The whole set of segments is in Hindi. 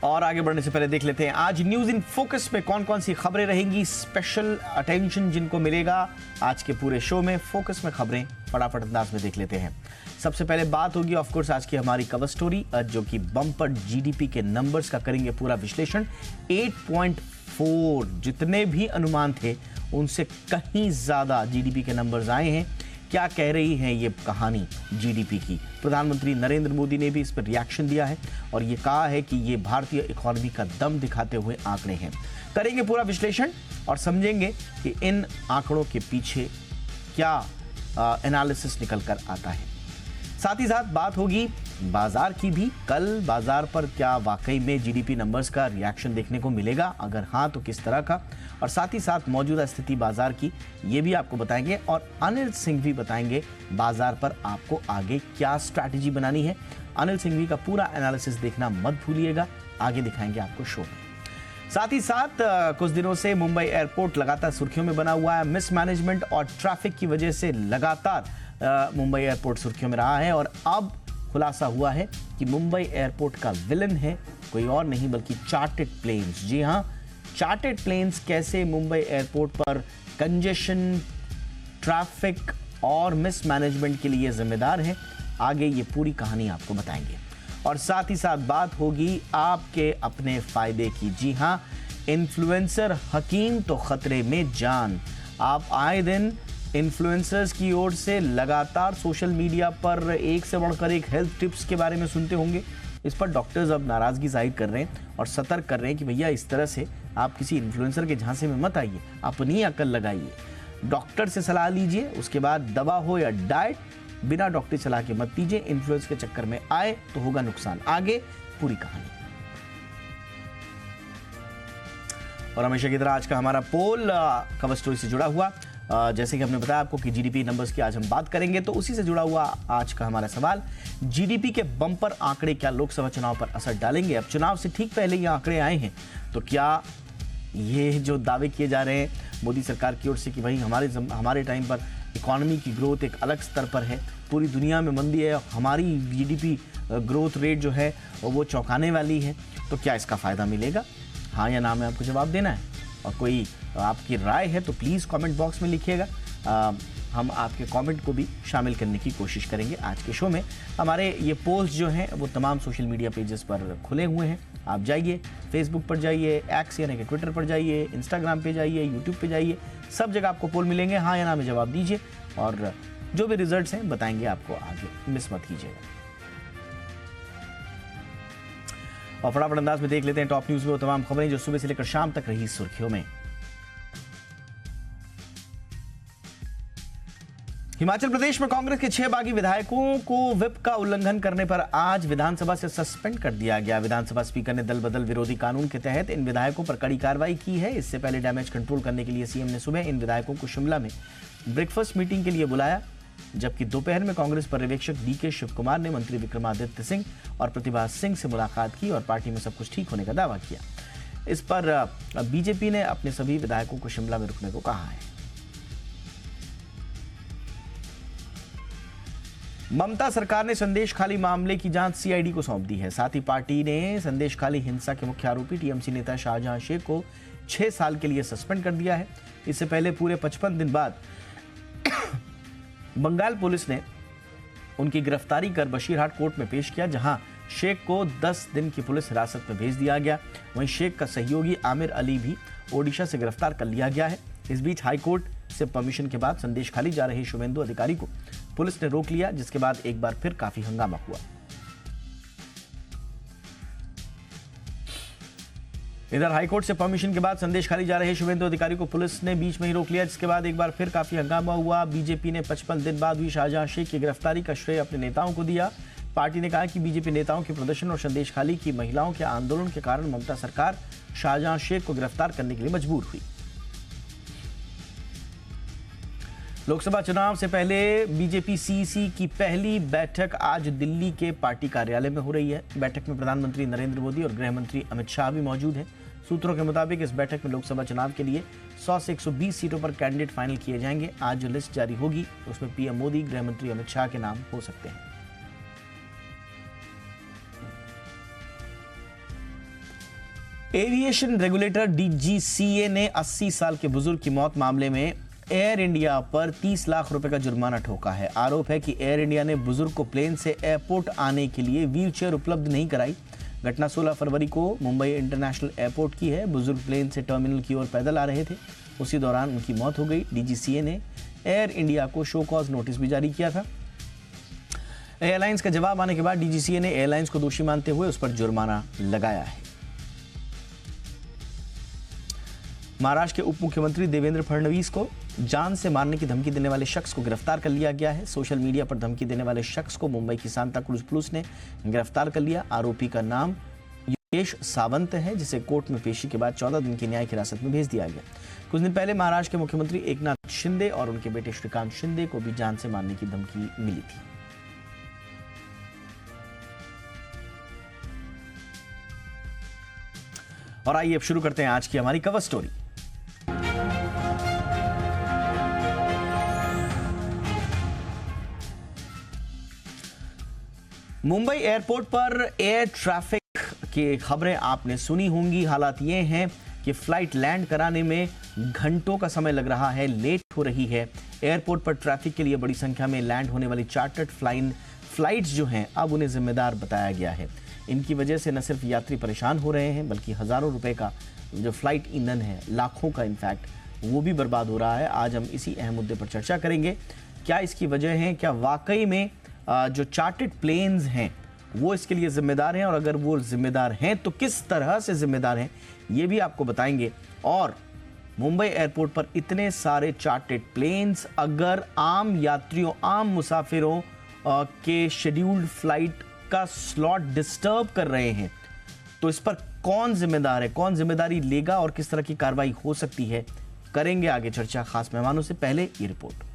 और आगे बढ़ने से पहले देख लेते हैं आज न्यूज इन फोकस में कौन कौन सी खबरें रहेंगी, स्पेशल अटेंशन जिनको मिलेगा आज के पूरे शो में। फोकस में खबरें फटाफट अंदाज में देख लेते हैं। सबसे पहले बात होगी ऑफ कोर्स आज की हमारी कवर स्टोरी जो कि बम्पर जीडीपी के नंबर्स का करेंगे पूरा विश्लेषण। 8.4 जितने भी अनुमान थे उनसे कहीं ज्यादा जीडीपी के नंबर्स आए हैं। क्या कह रही है ये कहानी जीडीपी की? प्रधानमंत्री नरेंद्र मोदी ने भी इस पर रिएक्शन दिया है और ये कहा है कि ये भारतीय इकोनॉमी का दम दिखाते हुए आंकड़े हैं। करेंगे पूरा विश्लेषण और समझेंगे कि इन आंकड़ों के पीछे क्या एनालिसिस निकल कर आता है। साथ ही साथ बात होगी बाजार की भी। कल बाजार पर क्या वाकई में जीडीपी नंबर्स का रिएक्शन देखने को मिलेगा, अगर हाँ तो किस तरह का, और साथ ही साथ मौजूदा स्थिति बाजार की ये भी आपको बताएंगे और अनिल सिंघवी बताएंगे बाजार पर आपको आगे क्या स्ट्रैटेजी बनानी है। अनिल सिंघवी का पूरा एनालिसिस देखना मत भूलिएगा, आगे दिखाएंगे आपको शो में। साथ ही साथ कुछ दिनों से मुंबई एयरपोर्ट लगातार सुर्खियों में बना हुआ है। मिसमैनेजमेंट और ट्रैफिक की वजह से लगातार मुंबई एयरपोर्ट सुर्खियों में रहा है और अब खुलासा हुआ है कि मुंबई एयरपोर्ट का विलन है कोई और नहीं बल्कि चार्टर्ड प्लेन्स। जी हां, चार्टर्ड प्लेन्स कैसे मुंबई एयरपोर्ट पर कंजेशन, ट्रैफिक और मिसमैनेजमेंट के लिए जिम्मेदार है, आगे ये पूरी कहानी आपको बताएंगे। और साथ ही साथ बात होगी आपके अपने फायदे की। जी हां, इन्फ्लुएंसर हकीम तो खतरे में जान। आप आए दिन इन्फ्लुएंसर्स की ओर से लगातार सोशल मीडिया पर एक से बढ़कर एक हेल्थ टिप्स के बारे में सुनते होंगे। इस पर डॉक्टर्स अब नाराजगी जाहिर कर रहे हैं और सतर्क कर रहे हैं कि भैया इस तरह से आप किसी इन्फ्लुएंसर के झांसे में मत आइए, अपनी अकल लगाइए, डॉक्टर से सलाह लीजिए, उसके बाद दवा हो या डाइट बिना डॉक्टर सलाह के मत दीजिए। इन्फ्लुएंस के चक्कर में आए तो होगा नुकसान। आगे पूरी कहानी। और हमेशा की तरह आज का हमारा पोल कवर स्टोरी से जुड़ा हुआ, जैसे कि हमने बताया आपको कि जीडीपी नंबर्स की आज हम बात करेंगे, तो उसी से जुड़ा हुआ आज का हमारा सवाल, जीडीपी के बम्पर आंकड़े क्या लोकसभा चुनाव पर असर डालेंगे? अब चुनाव से ठीक पहले ये आंकड़े आए हैं, तो क्या ये जो दावे किए जा रहे हैं मोदी सरकार की ओर से कि भाई हमारे टाइम पर इकोनॉमी की ग्रोथ एक अलग स्तर पर है, पूरी दुनिया में मंदी है, हमारी जीडीपी ग्रोथ रेट जो है वो चौंकाने वाली है, तो क्या इसका फायदा मिलेगा? हाँ या ना में आपको जवाब देना है। और कोई आपकी राय है तो प्लीज़ कमेंट बॉक्स में लिखिएगा, हम आपके कमेंट को भी शामिल करने की कोशिश करेंगे आज के शो में। हमारे ये पोस्ट जो हैं वो तमाम सोशल मीडिया पेजेस पर खुले हुए हैं, आप जाइए, फेसबुक पर जाइए, एक्स यानी कि ट्विटर पर जाइए, इंस्टाग्राम पे जाइए, यूट्यूब पे जाइए, सब जगह आपको पोल मिलेंगे। हाँ या ना में जवाब दीजिए और जो भी रिजल्ट्स हैं बताएंगे आपको आगे, मिस मत कीजिएगा। और फटाफट अंदाज में देख लेते हैं टॉप न्यूज में वो तमाम खबरें जो सुबह से लेकर शाम तक रही सुर्खियों में। हिमाचल प्रदेश में कांग्रेस के 6 बागी विधायकों को व्हिप का उल्लंघन करने पर आज विधानसभा से सस्पेंड कर दिया गया। विधानसभा स्पीकर ने दल बदल विरोधी कानून के तहत इन विधायकों पर कड़ी कार्रवाई की है। इससे पहले डैमेज कंट्रोल करने के लिए सीएम ने सुबह इन विधायकों को शिमला में ब्रेकफास्ट मीटिंग के लिए बुलाया, जबकि दोपहर में कांग्रेस पर्यवेक्षक डीके शिव कुमार ने मंत्री विक्रमादित्य सिंह और प्रतिभा सिंह से मुलाकात की और पार्टी में सब कुछ ठीक होने का दावा किया। इस पर बीजेपी ने अपने सभी विधायकों को शिमला में रुकने को कहा है। ममता सरकार ने संदेशखाली मामले की जांच सीआईडी को सौंप दी है। साथ ही पार्टी ने संदेशखाली हिंसा के मुख्य आरोपी टीएमसी नेता शाहजहां शेख को 6 साल के लिए सस्पेंड कर दिया है। इससे पहले पूरे 55 दिन बाद बंगाल पुलिस ने उनकी गिरफ्तारी कर बशीरहाट कोर्ट में पेश किया, जहां शेख को 10 दिन की पुलिस हिरासत में भेज दिया गया। वहीं शेख का सहयोगी आमिर अली भी ओडिशा से गिरफ्तार कर लिया गया है। इस बीच हाईकोर्ट से परमिशन के बाद संदेशखाली जा रहे शुभेंदु अधिकारी को पुलिस ने रोक लिया, जिसके बाद एक बार फिर काफी हंगामा हुआ। इधर हाईकोर्ट से परमिशन के बाद संदेशखाली जा रहे शुभेंदु अधिकारी को पुलिस ने बीच में ही रोक लिया, जिसके बाद एक बार फिर काफी हंगामा हुआ। बीजेपी ने 55 दिन बाद हुई शाहजहां शेख की गिरफ्तारी का श्रेय अपने नेताओं को दिया। पार्टी ने कहा कि बीजेपी नेताओं के प्रदर्शन और संदेशखाली की महिलाओं के आंदोलन के कारण ममता सरकार शाहजहां शेख को गिरफ्तार करने के लिए मजबूर हुई। लोकसभा चुनाव से पहले बीजेपी सीईसी की पहली बैठक आज दिल्ली के पार्टी कार्यालय में हो रही है। बैठक में प्रधानमंत्री नरेंद्र मोदी और गृह मंत्री अमित शाह भी मौजूद हैं। सूत्रों के मुताबिक इस बैठक में लोकसभा चुनाव के लिए 100 से 120 सीटों पर कैंडिडेट फाइनल किए जाएंगे। आज जो लिस्ट जारी होगी उसमें पीएम मोदी, गृह मंत्री अमित शाह के नाम हो सकते हैं। एविएशन रेगुलेटर डीजीसीए ने 80 साल के बुजुर्ग की मौत मामले में एयर इंडिया पर 30 लाख रुपए का जुर्माना ठोका है। आरोप है कि एयर इंडिया ने बुजुर्ग को प्लेन से एयरपोर्ट आने के लिए व्हीलचेयर उपलब्ध नहीं कराई। घटना 16 फरवरी को मुंबई इंटरनेशनल एयरपोर्ट की है। बुजुर्ग प्लेन से टर्मिनल की ओर पैदल आ रहे थे, उसी दौरान उनकी मौत हो गई। डीजीसीए ने एयर इंडिया को शो कॉज नोटिस भी जारी किया था। एयरलाइंस का जवाब आने के बाद डीजीसीए ने एयरलाइंस को दोषी मानते हुए उस पर जुर्माना लगाया है। महाराष्ट्र के उप मुख्यमंत्री देवेंद्र फडणवीस को जान से मारने की धमकी देने वाले शख्स को गिरफ्तार कर लिया गया है। सोशल मीडिया पर धमकी देने वाले शख्स को मुंबई की सांता क्रूज पुलिस ने गिरफ्तार कर लिया। आरोपी का नाम योगेश सावंत है, जिसे कोर्ट में पेशी के बाद 14 दिन की न्यायिक हिरासत में भेज दिया गया। कुछ दिन पहले महाराष्ट्र के मुख्यमंत्री एकनाथ शिंदे और उनके बेटे श्रीकांत शिंदे को भी जान से मारने की धमकी मिली थी। और आइए अब शुरू करते हैं आज की हमारी कवर स्टोरी। मुंबई एयरपोर्ट पर एयर ट्रैफिक की खबरें आपने सुनी होंगी। हालात ये हैं कि फ्लाइट लैंड कराने में घंटों का समय लग रहा है, लेट हो रही है। एयरपोर्ट पर ट्रैफिक के लिए बड़ी संख्या में लैंड होने वाली चार्टर्ड फ्लाइट्स जो हैं, अब उन्हें जिम्मेदार बताया गया है। इनकी वजह से न सिर्फ यात्री परेशान हो रहे हैं, बल्कि हजारों रुपए का जो फ्लाइट ईंधन है, लाखों का इनफैक्ट, वो भी बर्बाद हो रहा है। आज हम इसी अहम मुद्दे पर चर्चा करेंगे। क्या इसकी वजह है? क्या वाकई में जो चार्टर्ड प्लेन्स हैं वो इसके लिए जिम्मेदार हैं, और अगर वो जिम्मेदार हैं तो किस तरह से जिम्मेदार हैं, ये भी आपको बताएंगे। और मुंबई एयरपोर्ट पर इतने सारे चार्टर्ड प्लेन्स अगर आम यात्रियों, आम मुसाफिरों के शेड्यूल्ड फ्लाइट का स्लॉट डिस्टर्ब कर रहे हैं, तो इस पर कौन जिम्मेदार है, कौन जिम्मेदारी लेगा और किस तरह की कार्रवाई हो सकती है, करेंगे आगे चर्चा खास मेहमानों से। पहले ये रिपोर्ट।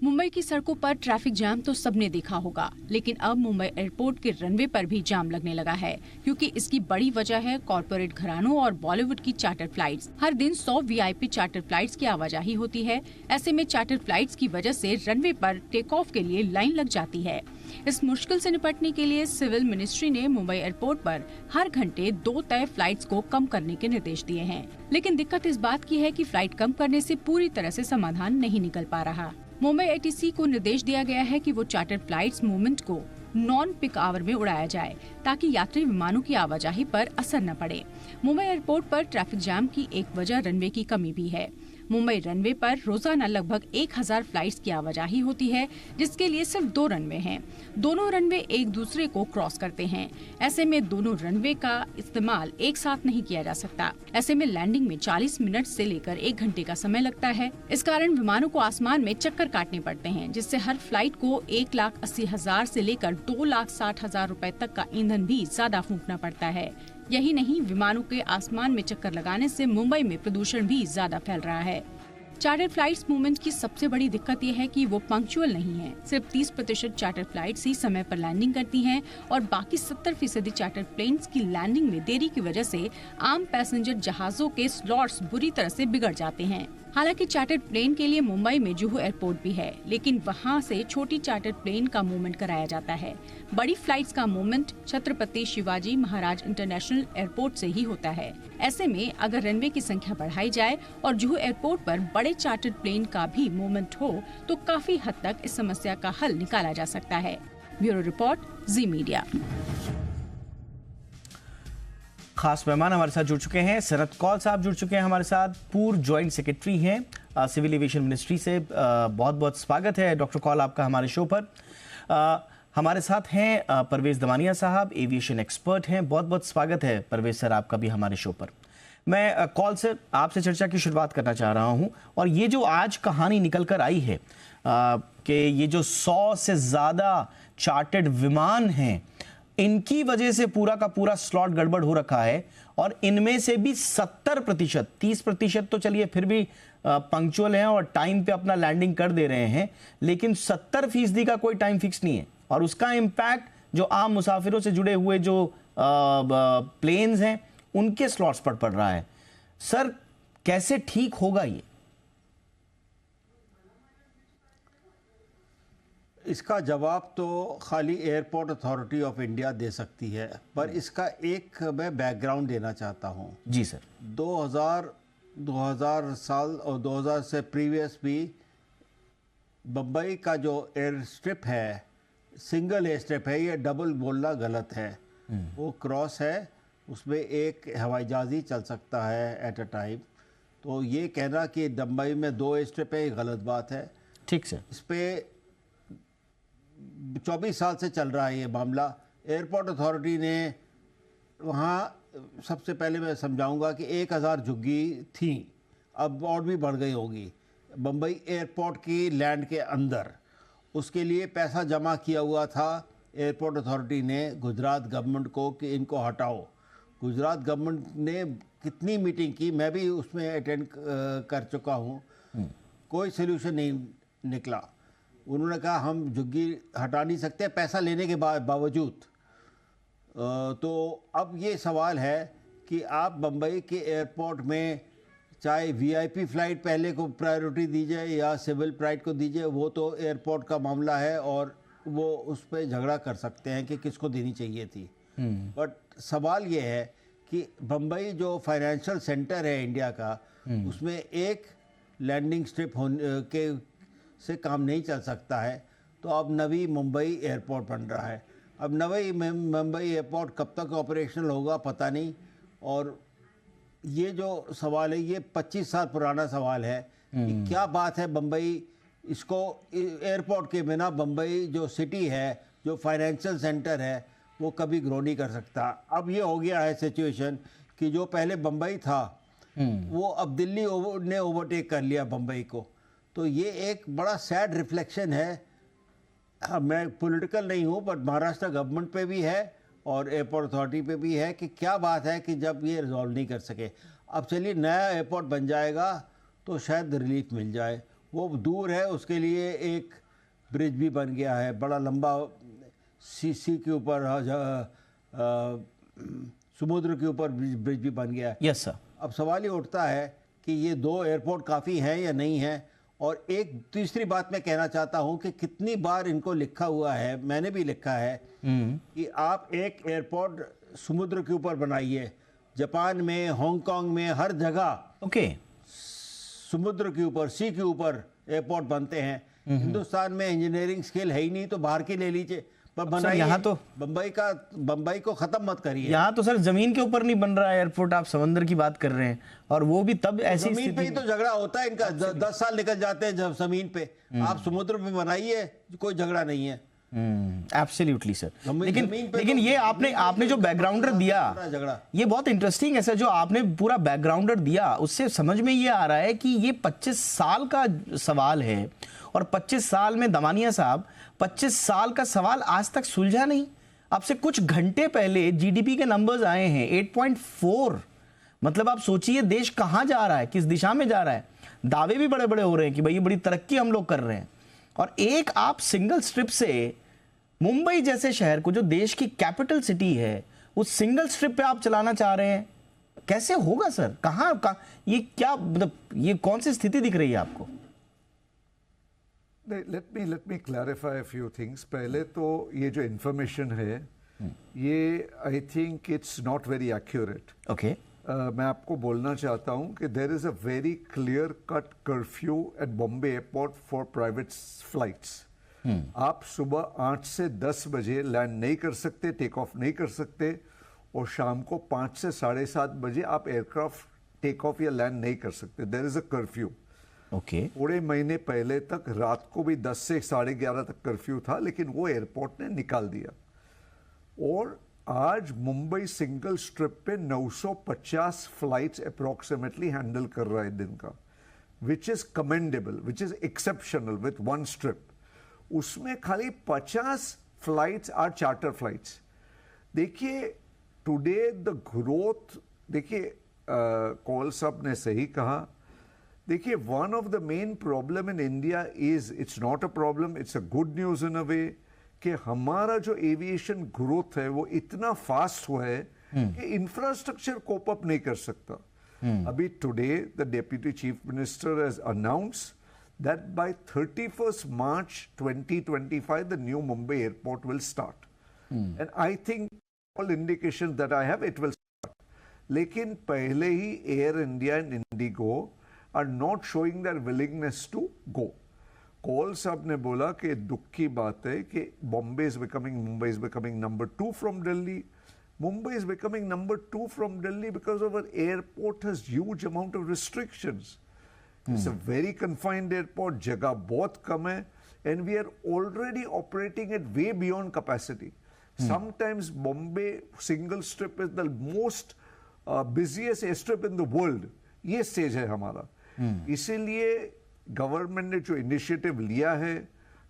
मुंबई की सड़कों पर ट्रैफिक जाम तो सबने देखा होगा, लेकिन अब मुंबई एयरपोर्ट के रनवे पर भी जाम लगने लगा है, क्योंकि इसकी बड़ी वजह है कॉर्पोरेट घरानों और बॉलीवुड की चार्टर फ्लाइट्स। हर दिन 100 वीआईपी चार्टर फ्लाइट्स की आवाजाही होती है। ऐसे में चार्टर फ्लाइट्स की वजह से रनवे पर टेक ऑफ के लिए लाइन लग जाती है। इस मुश्किल से निपटने के लिए सिविल मिनिस्ट्री ने मुंबई एयरपोर्ट पर हर घंटे 2 तय फ्लाइट्स को कम करने के निर्देश दिए हैं। लेकिन दिक्कत इस बात की है कि फ्लाइट कम करने से पूरी तरह से समाधान नहीं निकल पा रहा। मुंबई एटीसी को निर्देश दिया गया है कि वो चार्टर फ्लाइट्स मूवमेंट को नॉन पिक आवर में उड़ाया जाए, ताकि यात्री विमानों की आवाजाही पर असर न पड़े। मुंबई एयरपोर्ट पर ट्रैफिक जाम की एक वजह रनवे की कमी भी है। मुंबई रनवे पर रोजाना लगभग 1000 फ्लाइट्स की आवाजाही होती है, जिसके लिए सिर्फ 2 रनवे हैं। दोनों रनवे एक दूसरे को क्रॉस करते हैं। ऐसे में दोनों रनवे का इस्तेमाल एक साथ नहीं किया जा सकता। ऐसे में लैंडिंग में 40 मिनट से लेकर 1 घंटे का समय लगता है। इस कारण विमानों को आसमान में चक्कर काटने पड़ते हैं, जिससे हर फ्लाइट को 1,80,000 से लेकर 2,60,000 रुपए तक का ईंधन भी ज्यादा फूंकना पड़ता है। यही नहीं, विमानों के आसमान में चक्कर लगाने से मुंबई में प्रदूषण भी ज्यादा फैल रहा है। चार्टर फ्लाइट्स मूवमेंट की सबसे बड़ी दिक्कत यह है कि वो पंक्चुअल नहीं है। सिर्फ 30% चार्टर फ्लाइट्स ही समय पर लैंडिंग करती हैं, और बाकी 70% चार्टर प्लेन्स की लैंडिंग में देरी की वजह से आम पैसेंजर जहाजों के स्लॉट्स बुरी तरह से बिगड़ जाते हैं। हालांकि चार्टर्ड प्लेन के लिए मुंबई में जुहू एयरपोर्ट भी है, लेकिन वहां से छोटी चार्टर्ड प्लेन का मूवमेंट कराया जाता है। बड़ी फ्लाइट्स का movement Chhatrapati Shivaji Maharaj international airport से ही होता है। ऐसे में अगर रनवे की संख्या बढ़ाई जाए और जुहू एयरपोर्ट पर बड़े चार्टर्ड प्लेन का भी मूवमेंट हो, तो काफी हद तक इस समस्या का हल निकाला जा सकता है। ब्यूरो रिपोर्ट, जी मीडिया। खास मेहमान हमारे साथ जुड़ चुके हैं। शरद कौल साहब जुड़ चुके हैं हमारे साथ, पूर्व ज्वाइंट सेक्रेटरी हैं सिविल एविएशन मिनिस्ट्री से। बहुत बहुत स्वागत है डॉक्टर कौल आपका हमारे शो पर। हमारे साथ हैं परवेज दमानिया साहब, एविएशन एक्सपर्ट हैं। बहुत बहुत स्वागत है परवेज सर आपका भी हमारे शो पर। मैं कौल से आपसे चर्चा की शुरुआत करना चाह रहा हूं, और ये जो आज कहानी निकल कर आई है कि ये जो 100 से ज़्यादा चार्टर्ड विमान हैं, इनकी वजह से पूरा का पूरा स्लॉट गड़बड़ हो रखा है, और इनमें से भी 70%, 30% तो चलिए फिर भी पंक्चुअल हैं और टाइम पे अपना लैंडिंग कर दे रहे हैं, लेकिन 70% का कोई टाइम फिक्स नहीं है, और उसका इम्पैक्ट जो आम मुसाफिरों से जुड़े हुए जो प्लेन्स हैं उनके स्लॉट्स पर पड़ रहा है। सर, कैसे ठीक होगा ये? इसका जवाब तो खाली एयरपोर्ट अथॉरिटी ऑफ इंडिया दे सकती है, पर इसका एक मैं बैकग्राउंड देना चाहता हूँ। जी सर। 2000 साल और 2000 से प्रीवियस भी बम्बई का जो एयर स्ट्रिप है, सिंगल एयर स्ट्रिप है, ये डबल बोलना गलत है। वो क्रॉस है, उसमें एक हवाई जहाज ही चल सकता है एट अ टाइम। तो ये कहना कि बम्बई में 2 एयर स्ट्रिप है, ये गलत बात है। ठीक सर। इस पे 24 साल से चल रहा है ये मामला। एयरपोर्ट अथॉरिटी ने वहाँ, सबसे पहले मैं समझाऊंगा कि 1000 झुग्गी थी, अब और भी बढ़ गई होगी बम्बई एयरपोर्ट की लैंड के अंदर। उसके लिए पैसा जमा किया हुआ था एयरपोर्ट अथॉरिटी ने गुजरात गवर्नमेंट को कि इनको हटाओ। गुजरात गवर्नमेंट ने कितनी मीटिंग की, मैं भी उसमें अटेंड कर चुका हूँ, कोई सोल्यूशन नहीं निकला। उन्होंने कहा हम झुग्गी हटा नहीं सकते पैसा लेने के बावजूद। तो अब ये सवाल है कि आप बम्बई के एयरपोर्ट में चाहे वीआईपी फ़्लाइट पहले को प्रायोरिटी दीजिए या सिविल फ्लाइट को दीजिए, वो तो एयरपोर्ट का मामला है और वो उस पर झगड़ा कर सकते हैं कि किसको देनी चाहिए थी। बट सवाल ये है कि बम्बई जो फाइनेंशियल सेंटर है इंडिया का, उसमें एक लैंडिंग स्ट्रिप होने के से काम नहीं चल सकता है। तो अब नवी मुंबई एयरपोर्ट बन रहा है। अब नवी मुंबई एयरपोर्ट कब तक ऑपरेशनल होगा पता नहीं। और ये जो सवाल है ये 25 साल पुराना सवाल है कि क्या बात है बम्बई, इसको एयरपोर्ट के बिना बम्बई जो सिटी है, जो फाइनेंशियल सेंटर है, वो कभी ग्रो नहीं कर सकता। अब ये हो गया है सिचुएशन कि जो पहले बम्बई था वो अब दिल्ली ने ओवरटेक कर लिया बम्बई को। तो ये एक बड़ा सैड रिफ्लेक्शन है। हाँ, मैं पॉलिटिकल नहीं हूँ, बट महाराष्ट्र गवर्नमेंट पे भी है और एयरपोर्ट अथॉरिटी पे भी है कि क्या बात है कि जब ये रिजॉल्व नहीं कर सके। अब चलिए नया एयरपोर्ट बन जाएगा तो शायद रिलीफ मिल जाए। वो दूर है, उसके लिए एक ब्रिज भी बन गया है, बड़ा लंबा सी के ऊपर समुद्र के ऊपर ब्रिज भी बन गया है। Yes sir. अब सवाल ये उठता है कि ये 2 एयरपोर्ट काफ़ी हैं या नहीं है। और एक तीसरी बात मैं कहना चाहता हूं कि कितनी बार इनको लिखा हुआ है, मैंने भी लिखा है कि आप एक एयरपोर्ट समुद्र के ऊपर बनाइए। जापान में, हांगकांग में, हर जगह ओके समुद्र के ऊपर, सी के ऊपर एयरपोर्ट बनते हैं। हिंदुस्तान में इंजीनियरिंग स्किल है ही नहीं, तो बाहर की ले लीजिए, पर बनाइए। यहाँ तो बम्बई को खत्म मत करिए। यहाँ तो सर जमीन के ऊपर नहीं बन रहा है एयरपोर्ट, आप समंदर की बात कर रहे हैं, और वो भी तब ऐसी जमीन पे ही तो झगड़ा होता है इनका। 10 साल निकल जाते हैं जब जमीन पे। आप समुद्र पे बनाइए, कोई झगड़ा नहीं है। Absolutely sir. लेकिन तो ये आपने जो बैकग्राउंडर दिया, झगड़ा ये बहुत इंटरेस्टिंग है सर। जो आपने पूरा बैकग्राउंडर दिया उससे समझ में ये आ रहा है कि ये 25 साल का सवाल है, और 25 साल में दमानिया साहब 25 साल का सवाल आज तक सुलझा नहीं। अब से कुछ घंटे पहले जीडीपी के नंबर्स आए हैं 8.4। मतलब आप सोचिए देश कहां जा रहा है, किस दिशा में जा रहा है। दावे भी बड़े बड़े हो रहे हैं कि भाई ये बड़ी तरक्की हम लोग कर रहे हैं, और एक आप सिंगल स्ट्रिप से मुंबई जैसे शहर को, जो देश की कैपिटल सिटी है, उस सिंगल स्ट्रिप पे आप चलाना चाह रहे हैं। कैसे होगा सर? कहां ये क्या, मतलब ये कौन सी स्थिति दिख रही है आपको? Let me clarify a few things. पहले तो ये जो information है, ये I think it's not very accurate. Okay मैं आपको बोलना चाहता हूँ कि there is a very clear cut curfew at Bombay airport for private flights. आप सुबह 8 से 10 बजे लैंड नहीं कर सकते, टेक ऑफ नहीं कर सकते, और शाम को 5 से 7:30 बजे आप एयरक्राफ्ट टेक ऑफ या लैंड नहीं कर सकते। There is a curfew. Okay थोड़े महीने पहले तक रात को भी 10 से 11:30 तक कर्फ्यू था, लेकिन वो एयरपोर्ट ने निकाल दिया। और आज मुंबई सिंगल स्ट्रिप पे 950 फ्लाइट्स अप्रोक्सीमेटली हैंडल कर रहा है दिन का, which is commendable, which is exceptional with one strip. उसमें खाली 50 फ्लाइट्स आर चार्टर फ्लाइट्स। देखिए टुडे द ग्रोथ, देखिए कौल साहब ने सही कहा। देखिए one of the main problem in India is, it's not a problem, it's a good news in a way, कि हमारा जो एविएशन ग्रोथ है वो इतना फास्ट हुआ है कि इंफ्रास्ट्रक्चर कोप अप नहीं कर सकता। अभी today the deputy chief minister has announce that by 31st March 2025 the new Mumbai airport will start. And I think all indications that I have it will start. लेकिन पहले ही Air India and Indigo are not showing their willingness to go. Kaul साहब ने बोला कि दुख की बात है कि Mumbay is becoming number 2 from Delhi. Mumbai is becoming number 2 from Delhi because our airport has huge amount of restrictions. It's a very confined airport, जगह बहुत कम है, and we are already operating at way beyond capacity. Sometimes Bombay single strip is the most busiest airstrip in the world. ये stage है हमारा. इसीलिए गवर्नमेंट ने जो इनिशिएटिव लिया है,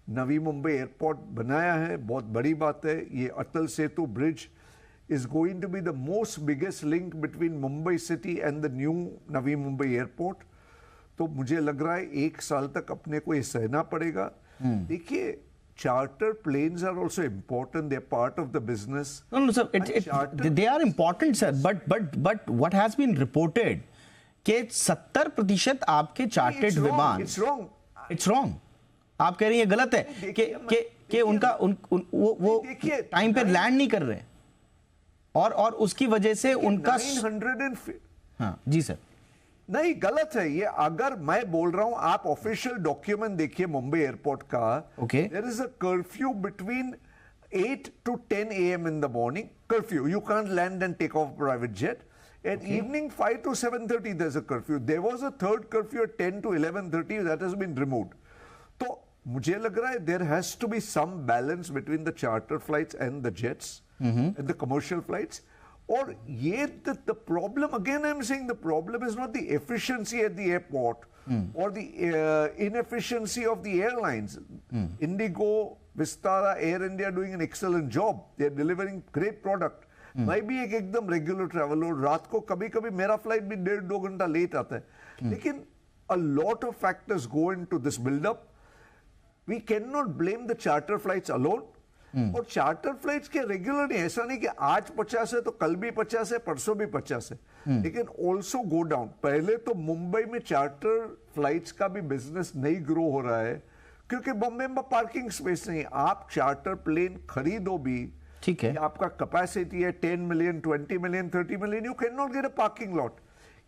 नवी मुंबई एयरपोर्ट बनाया है, बहुत बड़ी बात है. ये Atal Setu bridge is going to be the most biggest link between Mumbai city and the new Navi Mumbai airport. तो मुझे लग रहा है 1 साल तक अपने को ये सहना पड़ेगा. देखिए, charter planes are also important. They're part of the business. No, sir. They are important, sir. But what has been reported कि 70% आपके chartered विमान. It's wrong. It's wrong. आप कह रही हैं गलत है कि उनका वो टाइम पे लैंड नहीं कर रहे हैं. और उसकी वजह से उनका 900 हाँ जी सर. नहीं, गलत है ये. अगर मैं बोल रहा हूं, आप ऑफिशियल डॉक्यूमेंट देखिए मुंबई एयरपोर्ट का. Okay. There is a curfew between 8 to 10 a.m. in the morning. Curfew. You can't land and take off private jet. At evening 5 to 7:30 there's a curfew. There was a third curfew at 10 to 11:30 that has been removed. तो मुझे लग रहा है there has to be some balance between the charter flights and the jets and the commercial flights. और ये the problem, again I'm saying, the problem is not the efficiency at the airport or the inefficiency of the airlines. Indigo, Vistara, Air India doing an excellent job. They're delivering great product. मैं भी एक एकदम रेगुलर ट्रैवलर, रात को कभी कभी मेरा फ्लाइट भी 1.5-2 घंटा लेट आता है. लेकिन a lot of factors go into this build-up. We cannot blame the charter flights alone. और चार्टर फ्लाइट्स के रेगुलर नहीं, ऐसा नहीं कि आज 50 है तो कल भी 50 है, परसों भी 50 है. लेकिन ऑल्सो गो डाउन. पहले तो मुंबई में चार्टर फ्लाइट्स का भी बिजनेस नहीं ग्रो हो रहा है क्योंकि बॉम्बे में पार्किंग स्पेस नहीं. आप चार्टर प्लेन खरीदो भी, ठीक है, आपका कैपेसिटी है 10 million, 20 million, 30 million, you can not get a parking lot.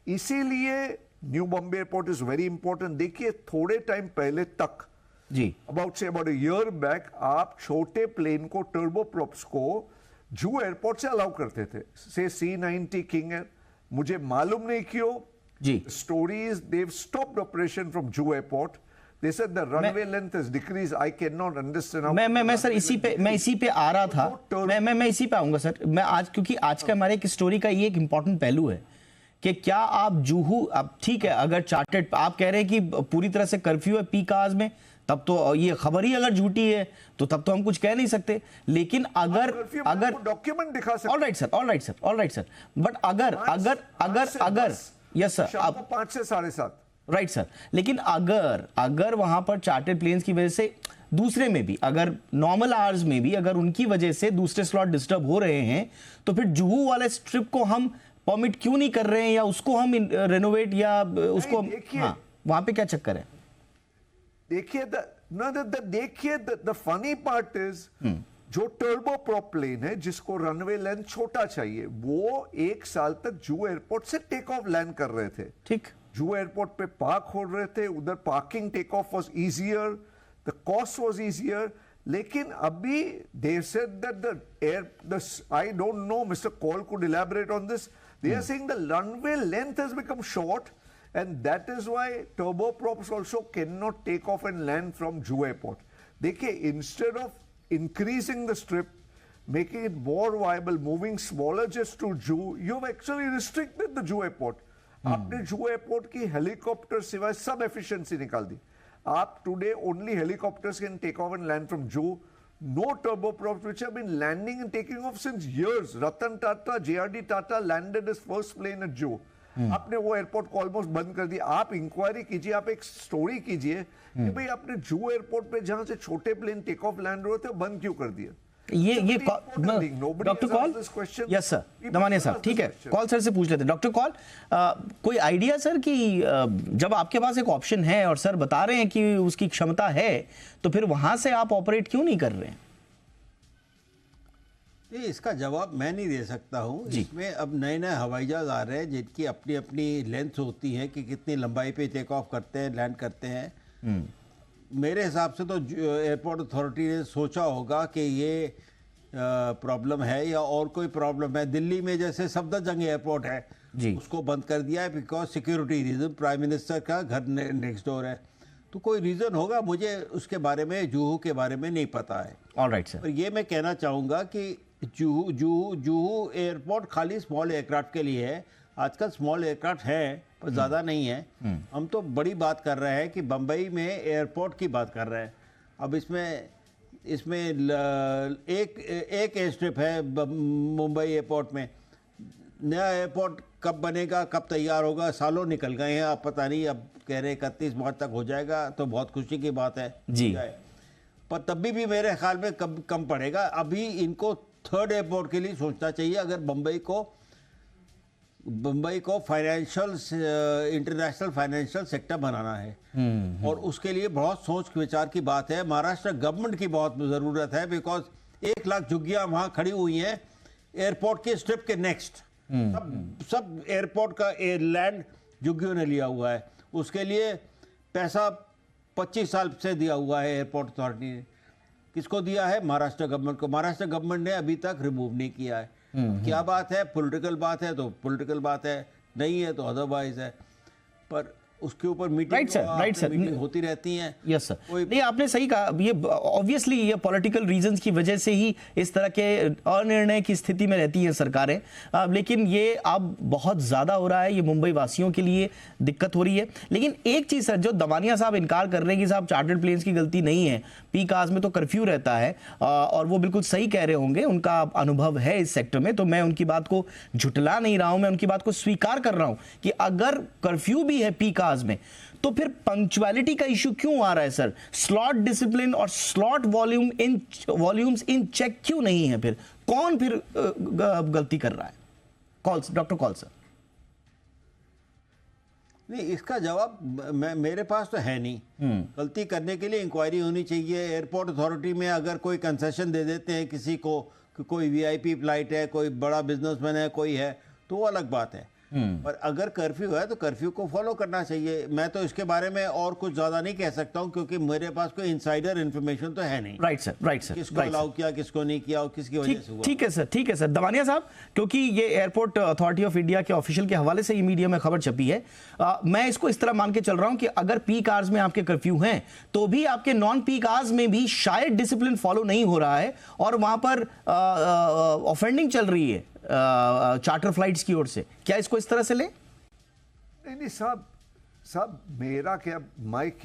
इसीलिए New Bombay airport is very important. देखिए, थोड़े टाइम पहले तक जी, about a year back, आप छोटे प्लेन को, टर्बोप्रॉप्स को जू एयरपोर्ट से अलाउ करते थे, से C90 किंग एयर. मुझे मालूम नहीं क्यों जी. Stories they've stopped operation from Jew airport. They said the runway length has decreased. I cannot understand how. मैं सर इसी पे आ रहा था. मैं इसी पे आऊंगा सर. मैं आज, क्योंकि आज का हमारे एक स्टोरी का ये एक इंपॉर्टेंट पहलू है कि क्या आप जुहू, अब ठीक है, अगर चार्टर्ड, आप कह रहे हैं कि पूरी तरह से कर्फ्यू है पीक आवर्स में, तब तो ये खबर ही अगर झूठी है तो तब तो हम कुछ कह नहीं सकते. लेकिन अगर डॉक्यूमेंट दिखा सकते. ऑल राइट सर, बट अगर यस सर, आप 5 से 7:30 राइट सर. लेकिन अगर वहां पर चार्टर्ड प्लेन्स की वजह से दूसरे में भी, अगर नॉर्मल आवर्स में भी अगर उनकी वजह से दूसरे स्लॉट डिस्टर्ब हो रहे हैं, तो फिर जुहू वाले स्ट्रिप को हम परमिट क्यों नहीं कर रहे हैं, या उसको हम रेनोवेट, या उसको, हाँ, वहां पे क्या चक्कर है? देखिए, the funny part is, जो टर्बो प्रॉप प्लेन है जिसको रनवे लेंथ छोटा चाहिए, वो 1 साल तक जू एयरपोर्ट से टेक ऑफ लैंड कर रहे थे. ठीक, जू एयरपोर्ट पे पार्क हो रहे थे, उधर parking take off was easier, the cost was easier. लेकिन अभी they said that I don't know, Mr. Kaul could elaborate on this. They are saying the runway length has become short, and that is why turboprops also cannot take off and land from Jew airport. देखिए, instead of increasing the strip, making it more viable, moving smaller jets to Jew, you've actually restricted the Jew airport. आपने Jew airport की हेलीकॉप्टर सिवाय सब एफिशिएंसी निकाल दी. आप today only helicopters can take off and land from Jew. No turboprops which have been landing and taking off since years. Ratan Tata, JRD Tata landed his first plane at Jew. आपने वो एयरपोर्ट को ऑलमोस्ट बंद कर दिया. आप इंक्वायरी कीजिए, आप एक स्टोरी कीजिए कि भाई आपने जू एयरपोर्ट पे जहां से छोटे प्लेन टेक ऑफ लैंड हो रहे थे, बंद क्यों कर दिया. ये Nobody doctor has call, asked this question. Yes sir, People Damania have साहब, asked ठीक this है, question. कॉल सर से पूछ लेते हैं। डॉक्टर कॉल, कोई आइडिया सर कि जब आपके पास एक ऑप्शन है और सर बता रहे हैं कि उसकी क्षमता है, तो फिर वहां से आप ऑपरेट क्यों नहीं कर रहे हैं? नहीं, इसका जवाब मैं नहीं दे सकता हूँ। जी। इसमें अब नए नए हवाई जहाज आ रहे हैं जिनकी अपनी अपनी लेंथ होती है कि कितनी लंबाई पे टेक ऑफ करते हैं, लैंड करते हैं। मेरे हिसाब से तो एयरपोर्ट अथॉरिटी ने सोचा होगा कि ये प्रॉब्लम है या और कोई प्रॉब्लम है। दिल्ली में जैसे सफदरजंग एयरपोर्ट है, जी। उसको बंद कर दिया है because security reason, prime minister का घर नेक्स्ट डोर है। तो कोई रीज़न होगा, मुझे उसके बारे में, जुहू के बारे में नहीं पता है। Alright sir. और ये मैं कहना चाहूँगा कि जुहू एयरपोर्ट खाली स्मॉल एयरक्राफ्ट के लिए है। आजकल स्मॉल एयरक्राफ्ट है पर ज़्यादा नहीं है। हम तो बड़ी बात कर रहे हैं कि बम्बई में एयरपोर्ट की बात कर रहे हैं। अब इसमें एक एयर स्ट्रिप है मुंबई एयरपोर्ट में। नया एयरपोर्ट कब बनेगा, कब तैयार होगा, सालों निकल गए हैं। अब पता नहीं, अब कह रहे 31 मार्च तक हो जाएगा, तो बहुत खुशी की बात है जी। पर तभी भी मेरे ख्याल में कम पड़ेगा। अभी इनको थर्ड एयरपोर्ट के लिए सोचना चाहिए अगर बम्बई को फाइनेंशियल, इंटरनेशनल फाइनेंशियल सेक्टर बनाना है। और उसके लिए बहुत सोच विचार की बात है। महाराष्ट्र गवर्नमेंट की बहुत ज़रूरत है बिकॉज 1 लाख झुग्गियाँ वहाँ खड़ी हुई हैं एयरपोर्ट के स्ट्रिप के नेक्स्ट। सब एयरपोर्ट का लैंड झुग्गियों ने लिया हुआ है। उसके लिए पैसा 25 साल से दिया हुआ है एयरपोर्ट अथॉरिटी ने। किसको दिया है? महाराष्ट्र गवर्नमेंट को। महाराष्ट्र गवर्नमेंट ने अभी तक रिमूव नहीं किया है। क्या बात है? पॉलिटिकल बात है तो पॉलिटिकल बात है, नहीं है तो अदरवाइज है। पर उसके ऊपर राइट सर, मीटिंग होती रहती हैं। यस सर, नहीं आपने सही कहा। ये ऑब्वियसली ये पॉलिटिकल रीजंस की वजह से ही इस तरह के अनिर्णय की स्थिति में रहती हैं सरकारें। लेकिन ये अब बहुत ज़्यादा हो रहा है, ये मुंबई वासियों के लिए दिक्कत हो रही है। लेकिन एक चीज़ सर, जो दमानिया साहब इनकार कर रहे हैं कि साहब चार्टर्ड प्लेन्स की गलती नहीं है, पीक आवर्स में तो कर्फ्यू रहता है, और वो बिल्कुल सही कह रहे होंगे, उनका अनुभव है इस सेक्टर में, तो मैं उनकी बात को झुटला नहीं रहा हूं, मैं उनकी बात को स्वीकार कर रहा हूं कि अगर कर्फ्यू भी है पीक आवर्स में, तो फिर पंक्चुअलिटी का इश्यू क्यों आ रहा है सर? स्लॉट डिसिप्लिन और स्लॉट वॉल्यूम्स इन चेक क्यों नहीं है? फिर कौन फिर गलती कर रहा है? Doctor call sir. नहीं, इसका जवाब मेरे पास तो है नहीं। गलती करने के लिए इंक्वायरी होनी चाहिए। एयरपोर्ट अथॉरिटी में अगर कोई कंसेशन दे देते हैं किसी को कि कोई वीआईपी फ्लाइट है, कोई बड़ा बिजनेसमैन है, कोई है, तो वो अलग बात है। पर अगर कर्फ्यू है तो कर्फ्यू को फॉलो करना चाहिए। मैं तो इसके बारे में और कुछ ज्यादा नहीं कह सकता हूं क्योंकि मेरे पास कोई इनसाइडर इन्फॉर्मेशन तो है नहीं। Right sir. किसको अलाउ किया, किसको नहीं किया और किसकी वजह से हुआ। ठीक है सर। दमानिया साहब, क्योंकि ये एयरपोर्ट अथॉरिटी ऑफ इंडिया के ऑफिशियल के हवाले से ये मीडिया में खबर छपी है, मैं इसको इस तरह मान के चल रहा हूं कि अगर पीक आवर्स में आपके कर्फ्यू हैं तो भी आपके नॉन पीक आवर्स में भी शायद डिसिप्लिन फॉलो नहीं हो रहा है और वहां पर ऑफेंडिंग चल रही है चार्टर फ्लाइट्स की ओर से। क्या इसको इस तरह से ले? नहीं साहब, मेरा क्या,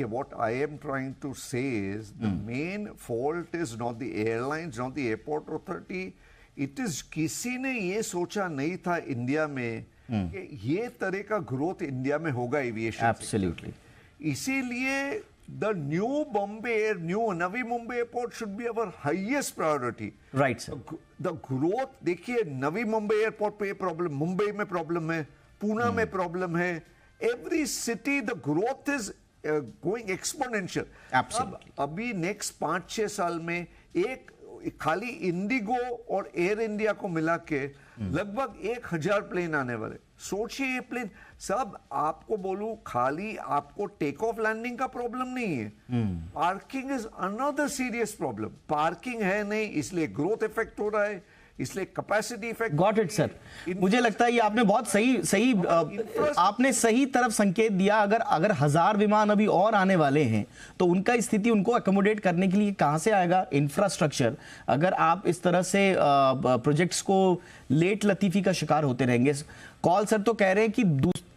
what I am trying to say is the main fault is not the airlines, not the airport authority. It is किसी ने ये सोचा नहीं था इंडिया में कि ये तरह का ग्रोथ इंडिया में होगा एविएशन। एब्सोल्युटली। इसीलिए the Navi Mumbai airport should be our highest priority. Right sir. The growth, देखिए नवी मुंबई एयरपोर्ट पे प्रॉब्लम, मुंबई में प्रॉब्लम है, पूना में प्रॉब्लम है। Every city the growth is going exponential. Absolutely. अभी नेक्स्ट 5-6 साल में एक खाली इंडिगो और एयर इंडिया को मिला के लगभग 1000 प्लेन आने वाले। सोचिए ये प्लेन सब, आपको बोलूं, खाली आपको टेक ऑफ लैंडिंग का प्रॉब्लम नहीं है, parking is another serious problem. Parking है नहीं, इसलिए ग्रोथ इफेक्ट हो रहा है, इसलिए capacity effect. Got it sir. मुझे लगता है ये आपने बहुत सही आपने सही तरफ संकेत दिया। अगर 1000 विमान अभी और आने वाले हैं तो उनका स्थिति, उनको अकोमोडेट करने के लिए कहां से आएगा इंफ्रास्ट्रक्चर? अगर आप इस तरह से प्रोजेक्ट्स को लेट लतीफी का शिकार होते रहेंगे। कॉल सर तो कह रहे हैं कि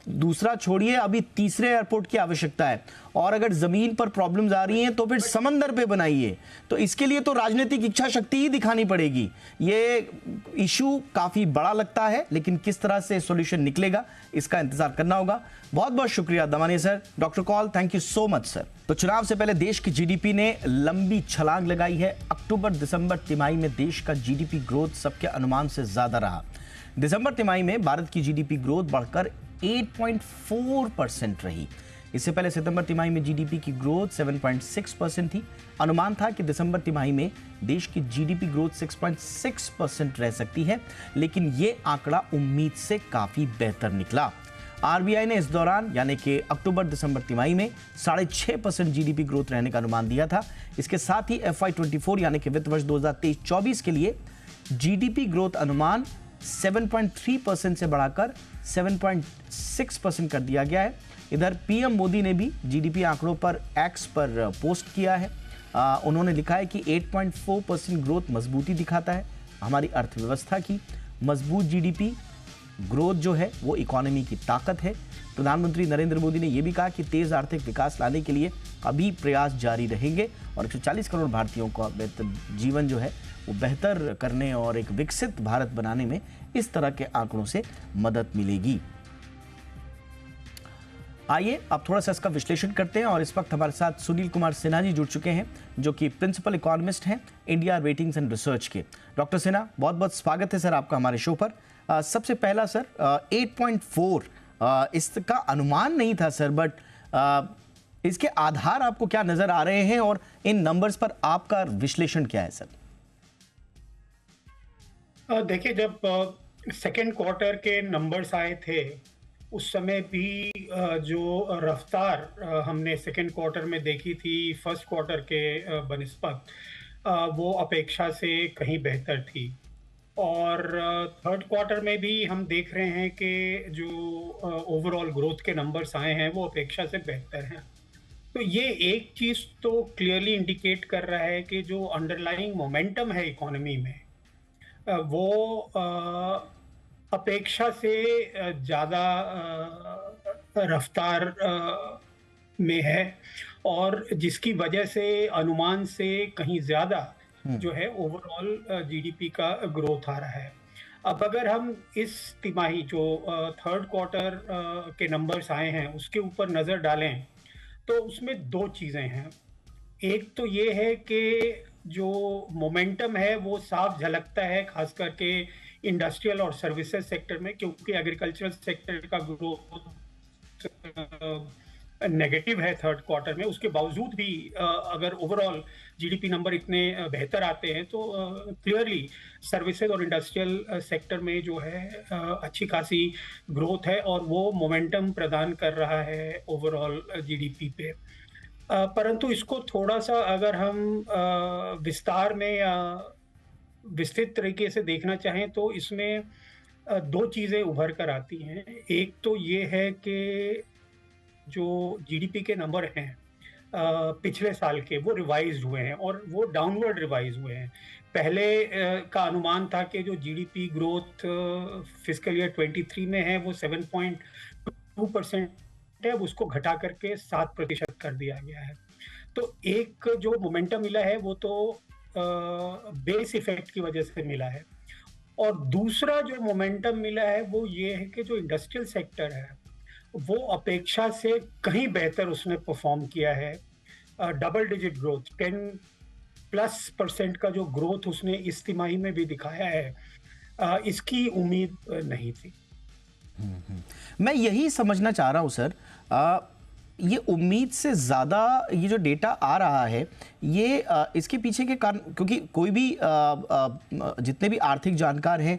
दूसरा छोड़िए, अभी तीसरे एयरपोर्ट की आवश्यकता है, और अगर जमीन पर प्रॉब्लम्स आ रही हैं तो फिर समंदर पे बनाइए। तो इसके लिए तो राजनीतिक इच्छा शक्ति ही दिखानी पड़ेगी। ये इशू काफी बड़ा लगता है, लेकिन किस तरह से सॉल्यूशन निकलेगा इसका इंतजार करना होगा। बहुत बहुत शुक्रिया Damania sir. Doctor call, thank you so much sir. तो चुनाव से पहले देश की जीडीपी ने लंबी छलांग लगाई है। अक्टूबर दिसंबर तिमाही में देश का जीडीपी ग्रोथ सबके अनुमान से ज्यादा रहा। दिसंबर तिमाही में भारत की जीडीपी ग्रोथ बढ़कर 8.4% रही। इससे पहले सितंबर तिमाही में जीडीपी की ग्रोथ 7.6% थी। अनुमान था कि दिसंबर तिमाही में देश की जीडीपी ग्रोथ 6.6% रह सकती है, लेकिन ये आंकड़ा उम्मीद से काफी बेहतर निकला। आरबीआई ने इस दौरान यानी कि अक्टूबर दिसंबर तिमाही में 6.5% जीडीपी ग्रोथ रहने का अनुमान दिया था। इसके साथ ही FY24 यानी कि वित्त वर्ष 2023-24 के लिए जीडीपी ग्रोथ अनुमान 7.3% से बढ़ाकर 7.6% कर दिया गया है। इधर पीएम मोदी ने भी जीडीपी आंकड़ों पर एक्स पर पोस्ट किया है। उन्होंने लिखा है कि 8.4% ग्रोथ मजबूती दिखाता है हमारी अर्थव्यवस्था की। मजबूत जीडीपी ग्रोथ जो है वो इकोनॉमी की ताकत है। प्रधानमंत्री नरेंद्र मोदी ने यह भी कहा कि तेज आर्थिक विकास लाने के लिए अभी प्रयास जारी रहेंगे और 140 करोड़ भारतीयों का जीवन जो है वो बेहतर करने और एक विकसित भारत बनाने में इस तरह के आंकड़ों से मदद मिलेगी। आइए अब थोड़ा सा इसका विश्लेषण करते हैं और इस वक्त हमारे साथ सुनील कुमार सिन्हा जी जुड़ चुके हैं, जो कि प्रिंसिपल इकोनॉमिस्ट हैं इंडिया रेटिंग्स एंड रिसर्च के। डॉक्टर सिन्हा, बहुत बहुत स्वागत है सर आपका हमारे शो पर। सबसे पहला सर, 8.4 इसका अनुमान नहीं था सर, बट इसके आधार आपको क्या नजर आ रहे हैं और इन नंबर्स पर आपका विश्लेषण क्या है सर? देखिए, जब सेकेंड क्वार्टर के नंबर्स आए थे उस समय भी जो रफ्तार हमने सेकेंड क्वार्टर में देखी थी फर्स्ट क्वार्टर के बनिस्बत, वो अपेक्षा से कहीं बेहतर थी। और थर्ड क्वार्टर में भी हम देख रहे हैं कि जो ओवरऑल ग्रोथ के नंबर्स आए हैं वो अपेक्षा से बेहतर हैं। तो ये एक चीज़ तो क्लियरली इंडिकेट कर रहा है कि जो अंडरलाइंग मोमेंटम है इकोनॉमी में वो अपेक्षा से ज़्यादा रफ्तार में है, और जिसकी वजह से अनुमान से कहीं ज़्यादा जो है ओवरऑल जीडीपी का ग्रोथ आ रहा है। अब अगर हम इस तिमाही जो थर्ड क्वार्टर के नंबर्स आए हैं उसके ऊपर नज़र डालें तो उसमें दो चीज़ें हैं। एक तो ये है कि जो मोमेंटम है वो साफ झलकता है खास करके इंडस्ट्रियल और सर्विसेज सेक्टर में, क्योंकि एग्रीकल्चरल सेक्टर का ग्रोथ नेगेटिव है थर्ड क्वार्टर में। उसके बावजूद भी अगर ओवरऑल जीडीपी नंबर इतने बेहतर आते हैं तो क्लियरली सर्विसेज और इंडस्ट्रियल सेक्टर में जो है अच्छी खासी ग्रोथ है और वो मोमेंटम प्रदान कर रहा है ओवरऑल जीडीपी पे। परंतु इसको थोड़ा सा अगर हम विस्तार में या विस्तृत तरीके से देखना चाहें तो इसमें दो चीज़ें उभर कर आती हैं। एक तो ये है कि जो जीडीपी के नंबर हैं पिछले साल के वो रिवाइज हुए हैं और वो डाउनवर्ड रिवाइज हुए हैं। पहले का अनुमान था कि जो जीडीपी ग्रोथ फिस्कल ईयर 23 में है वो 7.2% है, अब उसको घटा करके 7% कर दिया गया है। तो एक जो मोमेंटम मिला है वो तो बेस इफेक्ट की वजह से मिला है, और दूसरा जो मोमेंटम मिला है वो ये है कि जो इंडस्ट्रियल सेक्टर है वो अपेक्षा से कहीं बेहतर उसने परफॉर्म किया है। डबल डिजिट ग्रोथ 10+% का जो ग्रोथ उसने इस तिमाही में भी दिखाया है, इसकी उम्मीद नहीं थी। मैं यही समझना चाह रहा हूं सर, ये उम्मीद से ज़्यादा ये जो डेटा आ रहा है ये इसके पीछे के कारण, क्योंकि कोई भी जितने भी आर्थिक जानकार हैं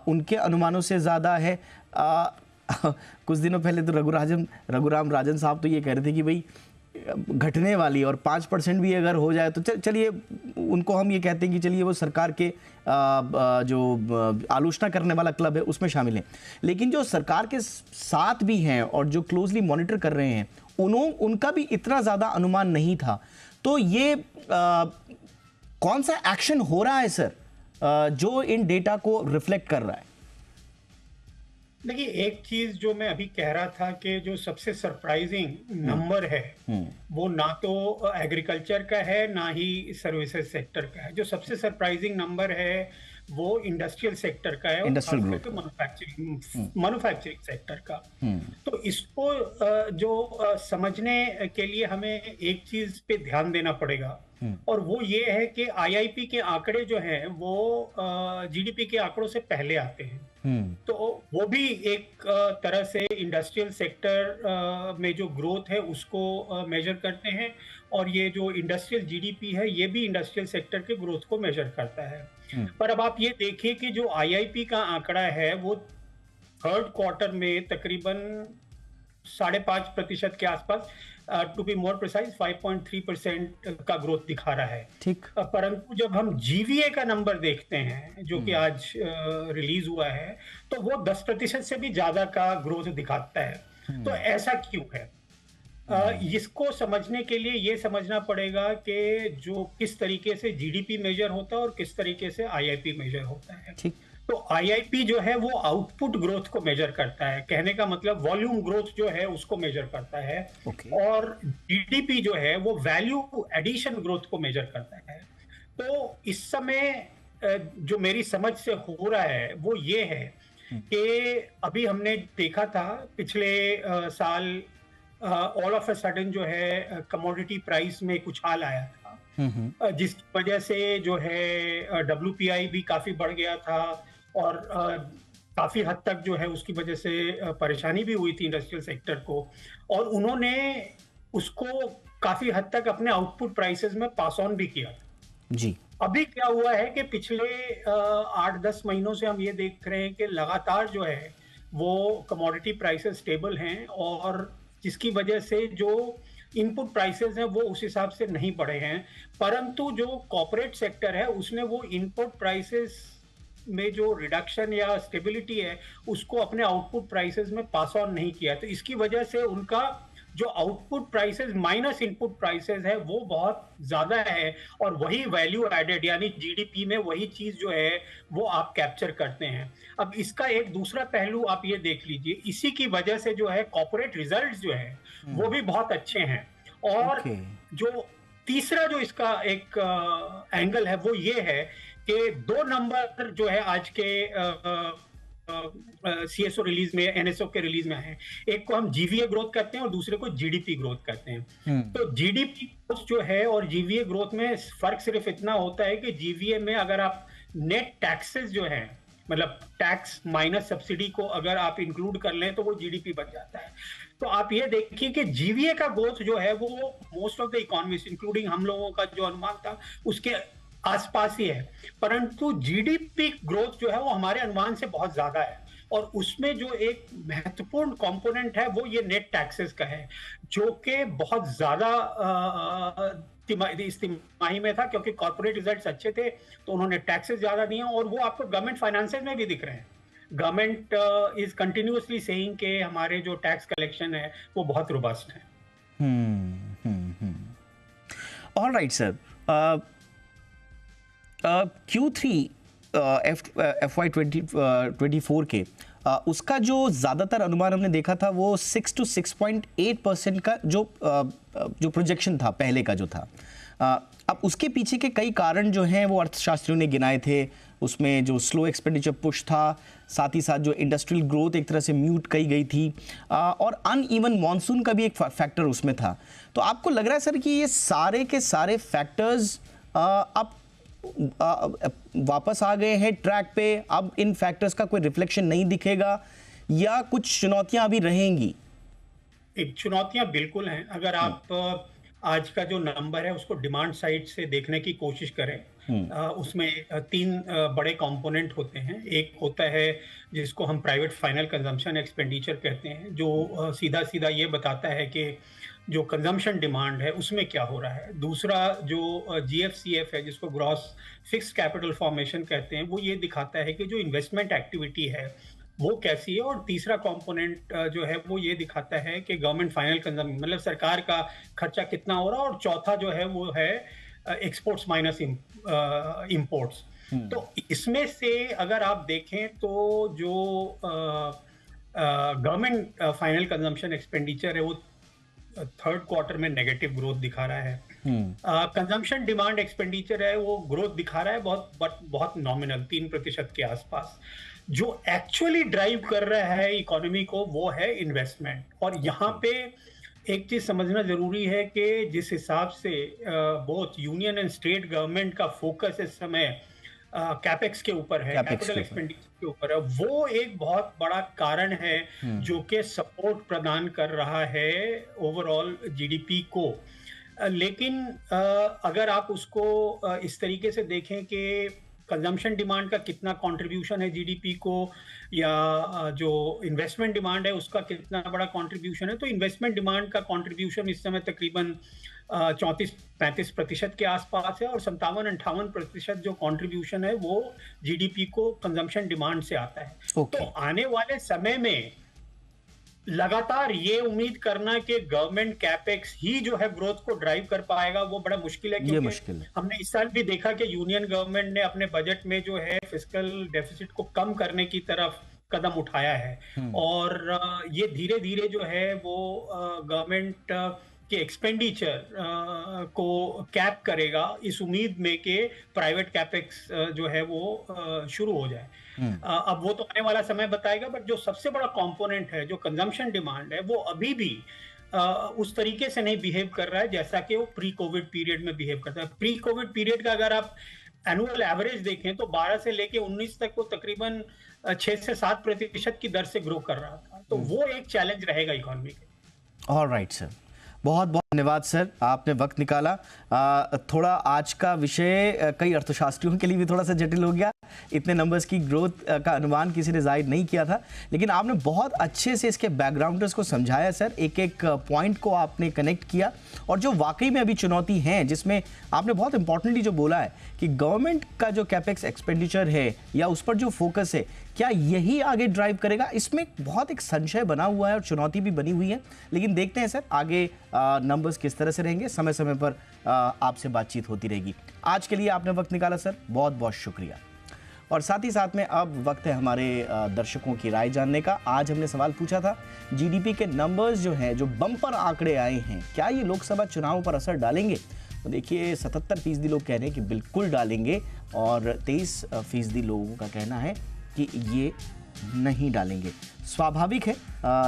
उनके अनुमानों से ज़्यादा है। कुछ दिनों पहले तो रघुराम राजन साहब तो ये कह रहे थे कि भाई घटने वाली, और 5% भी अगर हो जाए तो चलिए उनको हम ये कहते हैं कि चलिए वो सरकार के जो आलोचना करने वाला क्लब है उसमें शामिल हैं। लेकिन जो सरकार के साथ भी हैं और जो क्लोजली मॉनिटर कर रहे हैं उनका भी इतना ज़्यादा अनुमान नहीं था। तो ये कौन सा एक्शन हो रहा है सर जो इन डेटा को रिफ्लेक्ट कर रहा है? देखिए, एक चीज जो मैं अभी कह रहा था कि जो सबसे सरप्राइजिंग नंबर है वो ना तो एग्रीकल्चर का है ना ही सर्विसेज सेक्टर का है। जो सबसे सरप्राइजिंग नंबर है वो इंडस्ट्रियल सेक्टर का है, और इंडस्ट्रियल खास ग्रोथ करके मैन्युफैक्चरिंग सेक्टर का। हम्म तो इसको समझने के लिए हमें एक चीज पे ध्यान देना पड़ेगा, और वो ये है कि आईआईपी के आंकड़े जो हैं वो जीडीपी के आंकड़ों से पहले आते हैं। तो वो भी एक तरह से इंडस्ट्रियल सेक्टर में जो ग्रोथ है उसको मेजर करते हैं, और ये जो इंडस्ट्रियल जीडीपी है ये भी इंडस्ट्रियल सेक्टर के ग्रोथ को मेजर करता है। पर अब आप ये देखिए कि जो आईआईपी का आंकड़ा है वो थर्ड क्वार्टर में तकरीबन 5.5% के आसपास, टू बी मोर प्रिसाइज 5.3% का ग्रोथ दिखा रहा है। ठीक। परंतु जब हम जीवीए का नंबर देखते हैं जो कि आज रिलीज हुआ है, तो वो 10% से भी ज्यादा का ग्रोथ दिखाता है। तो ऐसा क्यों है? इसको समझने के लिए ये समझना पड़ेगा कि जो किस तरीके से जीडीपी मेजर होता है और किस तरीके से आईआईपी मेजर होता है। ठीक। तो आईआईपी जो है वो आउटपुट ग्रोथ को मेजर करता है, कहने का मतलब वॉल्यूम ग्रोथ जो है उसको मेजर करता है। और जीडीपी जो है वो वैल्यू एडिशन ग्रोथ को मेजर करता है। तो इस समय जो मेरी समझ से हो रहा है वो ये है कि अभी हमने देखा था पिछले साल ऑल ऑफ अ सडन जो है कमोडिटी प्राइस में कुछ हाल आया था, जिसकी वजह से जो है डब्ल्यूपीआई भी काफी बढ़ गया था, और काफी हद तक जो है उसकी वजह से परेशानी भी हुई थी इंडस्ट्रियल सेक्टर को, और उन्होंने उसको काफी हद तक अपने आउटपुट प्राइसेस में पास ऑन भी किया जी। अभी क्या हुआ है कि पिछले 8-10 महीनों से हम ये देख रहे हैं कि लगातार जो है वो कमोडिटी प्राइसेस स्टेबल हैं, और जिसकी वजह से जो इनपुट प्राइसेस हैं वो उस हिसाब से नहीं बढ़े हैं। परंतु जो कॉर्पोरेट सेक्टर है उसने वो इनपुट प्राइसेस में जो रिडक्शन या स्टेबिलिटी है उसको अपने आउटपुट प्राइसेस में पास ऑन नहीं किया। तो इसकी वजह से उनका जो output prices minus input prices है वो बहुत ज्यादा है, और वही वैल्यू एडेड यानी जीडीपी में वही चीज जो है वो आप कैप्चर करते हैं। अब इसका एक दूसरा पहलू आप ये देख लीजिए, इसी की वजह से जो है कॉर्पोरेट रिजल्ट्स जो है वो भी बहुत अच्छे हैं। और जो तीसरा जो इसका एक एंगल है वो ये है कि दो नंबर जो है आज के सीएसओ रिलीज में, एनएसओ के रिलीज में है, एक को हम जीवीए ग्रोथ कहते हैं और दूसरे को जीडीपी ग्रोथ कहते हैं। तो जीडीपी ग्रोथ जो है और जीवीए ग्रोथ में फर्क सिर्फ इतना होता है कि जीवीए में अगर आप नेट टैक्सेस जो है, मतलब टैक्स माइनस सब्सिडी को अगर आप इंक्लूड कर लें तो वो जीडीपी बन जाता है। तो आप ये देखिए कि जीवीए का ग्रोथ जो है वो most of the economist including हम लोगों का जो अनुमान था उसके आसपास ही है, परंतु जीडीपी ग्रोथ जो है वो हमारे अनुमान से बहुत ज्यादा है, और उसमें जो एक महत्वपूर्ण कंपोनेंट है वो ये नेट टैक्सेस का है, जो कि बहुत ज्यादा इस तिमाही में था, क्योंकि कॉर्पोरेट रिजल्ट्स अच्छे थे तो उन्होंने टैक्सेस ज्यादा दिए, और वो आपको गवर्नमेंट फाइनेंसेस में भी दिख रहे हैं। गवर्नमेंट इज कंटिन्यूअसली सेइंग कि हमारे जो टैक्स कलेक्शन है वो बहुत रोबस्ट है। ऑलराइट सर, Q3 FY 2024 के उसका जो ज़्यादातर अनुमान हमने देखा था वो 6 to 6.8% का जो प्रोजेक्शन था पहले का जो था। अब उसके पीछे के कई कारण जो हैं वो अर्थशास्त्रियों ने गिनाए थे। उसमें जो स्लो एक्सपेंडिचर पुश था, साथ ही साथ जो इंडस्ट्रियल ग्रोथ एक तरह से म्यूट की गई थी, और अनइवन मॉनसून का भी एक फैक्टर उसमें था। तो आपको लग रहा है सर कि ये सारे के सारे फैक्टर्स अब वापस आ गए हैं ट्रैक पे, अब इन फैक्टर्स का कोई रिफ्लेक्शन नहीं दिखेगा, या कुछ चुनौतियां अभी रहेंगी? चुनौतियां बिल्कुल हैं। अगर आप आज का जो नंबर है उसको डिमांड साइड से देखने की कोशिश करें, उसमें 3 बड़े कंपोनेंट होते हैं। एक होता है जिसको हम प्राइवेट फाइनल कंजम्पशन एक्सपेंडिचर कहते हैं, जो सीधा सीधा ये बताता है कि जो कंजम्पशन डिमांड है उसमें क्या हो रहा है। दूसरा जो जीएफसीएफ है जिसको ग्रॉस फिक्स्ड कैपिटल फॉर्मेशन कहते हैं, वो ये दिखाता है कि जो इन्वेस्टमेंट एक्टिविटी है वो कैसी है। और तीसरा कंपोनेंट जो है वो ये दिखाता है कि गवर्नमेंट फाइनल कंजम्पशन मतलब सरकार का खर्चा कितना हो रहा है। और चौथा जो है वो है एक्सपोर्ट्स माइनस इंपोर्ट्स। तो इसमें से अगर आप देखें तो जो गवर्नमेंट फाइनल कंजम्पशन एक्सपेंडिचर है वो थर्ड क्वार्टर में नेगेटिव ग्रोथ दिखा रहा है। कंजम्पशन डिमांड एक्सपेंडिचर है वो ग्रोथ दिखा रहा है बहुत नॉमिनल 3% के आसपास। जो एक्चुअली ड्राइव कर रहा है इकोनॉमी को वो है इन्वेस्टमेंट। और यहाँ पे एक चीज समझना जरूरी है कि जिस हिसाब से both union and state government का फोकस इस समय कैपेक्स के ऊपर है, कैपिटल एक्सपेंडिचर के ऊपर है, वो एक बहुत बड़ा कारण है जो कि सपोर्ट प्रदान कर रहा है ओवरऑल जीडीपी को। लेकिन अगर आप उसको इस तरीके से देखें कि कंजम्पशन डिमांड का कितना कंट्रीब्यूशन है जीडीपी को, या जो इन्वेस्टमेंट डिमांड है उसका कितना बड़ा कंट्रीब्यूशन है, तो इन्वेस्टमेंट डिमांड का कंट्रीब्यूशन इस समय तकरीबन 34-35% के आसपास है, और 57-58% जो कंट्रीब्यूशन है वो जीडीपी को कंजम्पशन डिमांड से आता है। तो आने वाले समय में लगातार ये उम्मीद करना कि गवर्नमेंट कैपेक्स ही जो है ग्रोथ को ड्राइव कर पाएगा वो बड़ा मुश्किल है, क्योंकि हमने इस साल भी देखा कि यूनियन गवर्नमेंट ने अपने बजट में जो है फिस्कल डेफिसिट को कम करने की तरफ कदम उठाया है, और ये धीरे धीरे जो है वो गवर्नमेंट के एक्सपेंडिचर को कैप करेगा इस उम्मीद में कि प्राइवेट कैपेक्स जो है वो शुरू हो जाए। अब वो तो आने वाला समय बताएगा, बट जो सबसे बड़ा कंपोनेंट है जो कंजम्पशन डिमांड है वो अभी भी उस तरीके से नहीं बिहेव कर रहा है जैसा कि वो प्री कोविड पीरियड में बिहेव करता है। प्री कोविड पीरियड का अगर आप एनुअल एवरेज देखें तो 12 से लेके 19 तक वो तकरीबन 6 से 7% की दर से ग्रो कर रहा था। तो वो एक चैलेंज रहेगा इकोनॉमी के। ऑलराइट सर, बहुत बहुत धन्यवाद सर, आपने वक्त निकाला। थोड़ा आज का विषय कई अर्थशास्त्रियों के लिए भी थोड़ा सा जटिल हो गया, इतने नंबर्स की ग्रोथ का अनुमान किसी ने जाहिर नहीं किया था, लेकिन आपने बहुत अच्छे से इसके बैकग्राउंडर्स को समझाया सर, एक एक पॉइंट को आपने कनेक्ट किया, और जो वाकई में अभी चुनौती है जिसमें आपने बहुत इंपॉर्टेंटली जो बोला है कि गवर्नमेंट का जो कैपेक्स एक्सपेंडिचर है या उस पर जो फोकस है, क्या यही आगे ड्राइव करेगा, इसमें बहुत एक संशय बना हुआ है और चुनौती भी बनी हुई है। लेकिन देखते हैं सर आगे नंबर्स किस तरह से रहेंगे, समय समय पर आपसे बातचीत होती रहेगी। आज के लिए आपने वक्त निकाला सर, बहुत बहुत शुक्रिया। और साथ ही साथ में अब वक्त है हमारे दर्शकों की राय जानने का। आज हमने सवाल पूछा था, जीडीपी के नंबर्स जो हैं, जो बम्पर आंकड़े आए हैं, क्या ये लोकसभा चुनाव पर असर डालेंगे? तो देखिए 77% लोग कह रहे हैं कि बिल्कुल डालेंगे, और 23% लोगों का कहना है कि ये नहीं डालेंगे। स्वाभाविक है,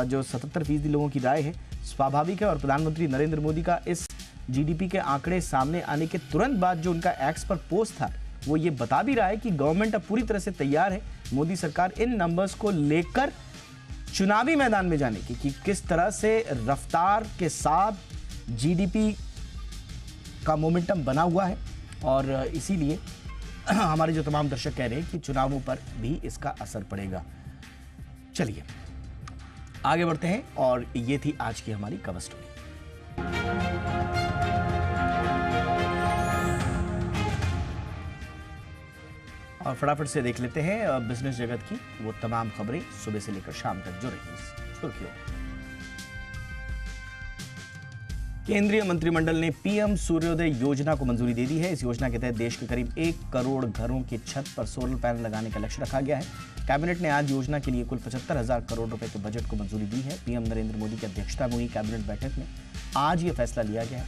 जो 77% लोगों की राय है स्वाभाविक है, और प्रधानमंत्री नरेंद्र मोदी का इस जीडीपी के आंकड़े सामने आने के तुरंत बाद जो उनका एक्स पर पोस्ट था वो ये बता भी रहा है कि गवर्नमेंट अब पूरी तरह से तैयार है, मोदी सरकार इन नंबर्स को लेकर चुनावी मैदान में जाने की, कि किस तरह से रफ्तार के साथ जीडीपी का मोमेंटम बना हुआ है, और इसीलिए हमारे जो तमाम दर्शक कह रहे हैं कि चुनावों पर भी इसका असर पड़ेगा। चलिए आगे बढ़ते हैं, और ये थी आज की हमारी कवर स्टोरी। और फटाफट से देख लेते हैं बिजनेस जगत की वो तमाम खबरें सुबह से लेकर शाम तक जो रही सुर्खियों। केंद्रीय मंत्रिमंडल ने पीएम सूर्योदय योजना को मंजूरी दे दी है। इस योजना के तहत देश के करीब 1 करोड़ घरों की छत पर सोलर पैनल लगाने का लक्ष्य रखा गया है। कैबिनेट ने आज योजना के लिए कुल 75,000 करोड़ रुपए के बजट को मंजूरी दी है। पीएम नरेंद्र मोदी की अध्यक्षता में हुई कैबिनेट बैठक में आज ये फैसला लिया गया है।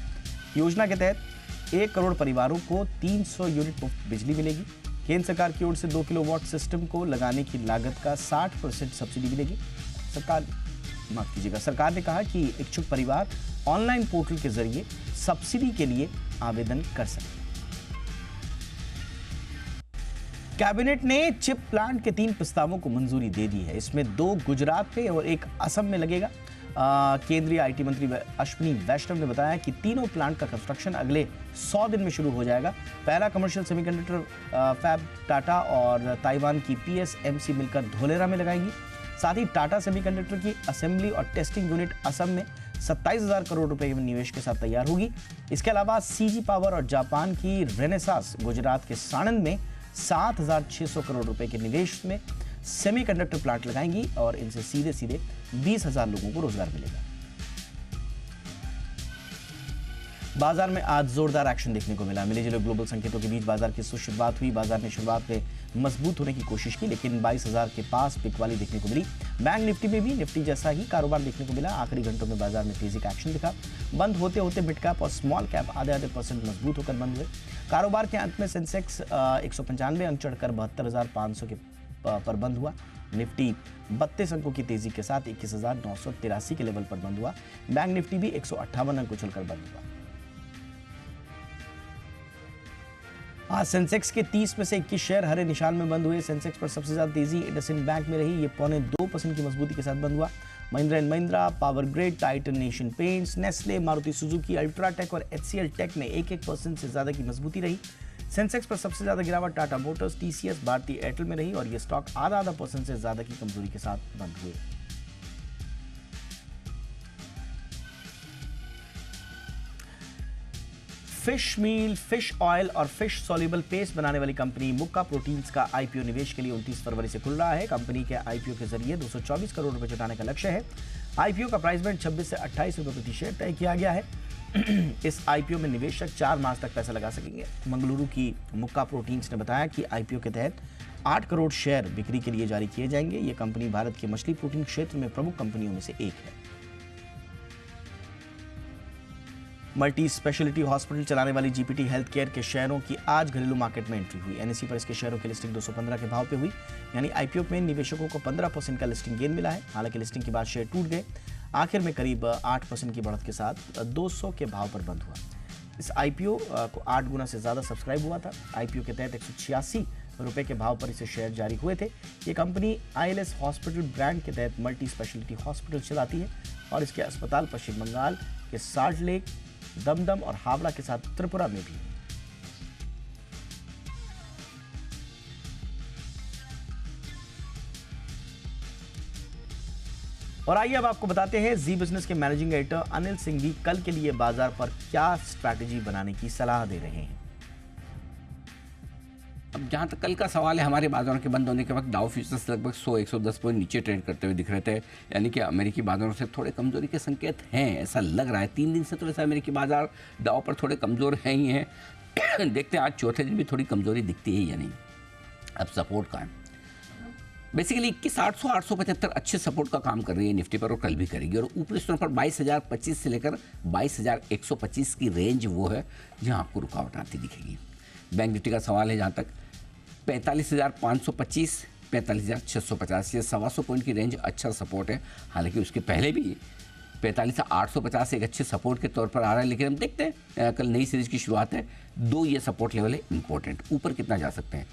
योजना के तहत 1 करोड़ परिवारों को 300 यूनिट मुफ्त बिजली मिलेगी। केंद्र सरकार की ओर से 2 किलोवाट सिस्टम को लगाने की लागत का 60% सब्सिडी मिलेगी। सरकार ने कहा कि इच्छुक परिवार ऑनलाइन पोर्टल के जरिए सब्सिडी के लिए आवेदन कर सकते हैं। कैबिनेट ने चिप प्लांट के 3 प्रस्तावों को मंजूरी दे दी है। इसमें 2 गुजरात में और 1 असम में लगेगा। केंद्रीय आईटी मंत्री अश्विनी वैष्णव ने बताया कि तीनों प्लांट का कंस्ट्रक्शन अगले 100 दिन में शुरू हो जाएगा। पहला कमर्शियल सेमीकंडक्टर फैब टाटा और ताइवान की पीएसएमसी मिलकर धोलेरा में लगाएंगी। साथ ही टाटा सेमीकंडक्टर की असेंबली और टेस्टिंग यूनिट असम में 27,000 करोड़ रुपए के निवेश के साथ तैयार होगी। इसके अलावा सीजी पावर और जापान की रेनेसास गुजरात के साणंद में 7,600 करोड़ रुपए के निवेश में सेमीकंडक्टर प्लांट लगाएंगी, और इनसे सीधे सीधे 20,000 लोगों को रोजगार मिलेगा। बाजार में आज जोरदार एक्शन देखने को मिला। मिले जुले ग्लोबल संकेतों के बीच बाजार की शुरुआत हुई। बाजार ने शुरुआत में मजबूत होने की कोशिश की, लेकिन 22,000 के पास पिक वाली देखने को मिली। बैंक निफ्टी में भी निफ्टी जैसा ही कारोबार देखने को मिला। आखिरी घंटों में बाजार में तेजी का एक्शन दिखा। बंद होते होते मिड कैप और स्मॉल कैप आधे % मजबूत होकर बंद हुए। कारोबार के अंत में सेंसेक्स 195 अंक चढ़कर 72,500 के पर बंद हुआ। निफ्टी 32 अंकों की तेजी के साथ 21,983 के लेवल पर बंद हुआ। बैंक निफ्टी भी 158 अंक उछलकर बंद हुआ। आज सेंसेक्स के 30 में से 21 शेयर हरे निशान में बंद हुए। सेंसेक्स पर सबसे ज्यादा तेजी इंडसइंड बैंक में रही। ये 0.25% की मजबूती के साथ बंद हुआ। Mahindra and Mahindra, power grid, Titan nation paints, Nestle, Maruti Suzuki, UltraTech और HCL टेक में 1% से ज्यादा की मजबूती रही। सेंसेक्स पर सबसे ज्यादा गिरावट टाटा मोटर्स, TCS, भारतीय एयरटेल में रही और ये स्टॉक आधा % से ज्यादा की कमजोरी के साथ बंद हुए। फिश मील, फिश ऑयल और फिश सॉल्युबल पेस्ट बनाने वाली कंपनी मुक्का प्रोटीन्स का IPO निवेश के लिए 29 फरवरी से खुल रहा है। कंपनी के IPO के जरिए 224 करोड़ रुपए जुटाने का लक्ष्य है। IPO का प्राइस बैंड 26 से 28 रुपए प्रति शेयर तय किया गया है। इस IPO में निवेशक 4 मार्च तक पैसा लगा सकेंगे। मंगलुरु की मुक्का प्रोटीन्स ने बताया कि IPO के तहत 8 करोड़ शेयर बिक्री के लिए जारी किए जाएंगे। ये कंपनी भारत के मछली प्रोटीन क्षेत्र में प्रमुख कंपनियों में से एक है। मल्टी स्पेशलिटी हॉस्पिटल चलाने वाली जीपीटी हेल्थ केयर के शेयरों की आज घरेलू मार्केट में एंट्री हुई। NSE पर इसके शेयरों की लिस्टिंग 215 के भाव पे हुई, यानी IPO में निवेशकों को 15% का लिस्टिंग गेन मिला है। हालांकि लिस्टिंग के बाद शेयर टूट गए। आखिर में करीब 8% की बढ़त के साथ 200 के भाव पर बंद हुआ। इस IPO को 8 गुना से ज्यादा सब्सक्राइब हुआ था। IPO के तहत 186 रुपए के भाव पर इसे शेयर जारी हुए थे। ये कंपनी ILS हॉस्पिटल ब्रांड के तहत मल्टी स्पेशलिटी हॉस्पिटल चलाती है और इसके अस्पताल पश्चिम बंगाल के साल्ट लेक, दमदम और हावड़ा के साथ त्रिपुरा में भी। और आइए अब आपको बताते हैं जी बिजनेस के मैनेजिंग एडिटर अनिल सिंह भी कल के लिए बाजार पर क्या स्ट्रैटेजी बनाने की सलाह दे रहे हैं। अब जहाँ तक कल का सवाल है, हमारे बाजारों के बंद होने के वक्त डाउ फ्यूचर्स लगभग 100-110 पॉइंट नीचे ट्रेड करते हुए दिख रहे थे, यानी कि अमेरिकी बाजारों से थोड़े कमजोरी के संकेत हैं, ऐसा लग रहा है। 3 दिन से तो वैसे अमेरिकी बाजार डाउ पर थोड़े कमजोर हैं ही हैं। देखते हैं आज चौथे दिन भी थोड़ी कमजोरी दिखती है या नहीं। अब सपोर्ट का है, बेसिकली 21,800 875 अच्छे सपोर्ट का काम कर रही है निफ्टी पर और कल भी करेगी। और ऊपरी स्तर पर 22,025 से लेकर 22,125 की रेंज वो है जहाँ आपको रुकावट आती दिखेगी। बैंक निफ्टी का सवाल है जहाँ तक 45,525 45,650, ये 125 पॉइंट की रेंज अच्छा सपोर्ट है। हालांकि उसके पहले भी 45,850 एक अच्छे सपोर्ट के तौर पर आ रहा है, लेकिन हम देखते हैं कल नई सीरीज की शुरुआत है। 2 ये सपोर्ट लेवल है इंपॉर्टेंट। ऊपर कितना जा सकते हैं,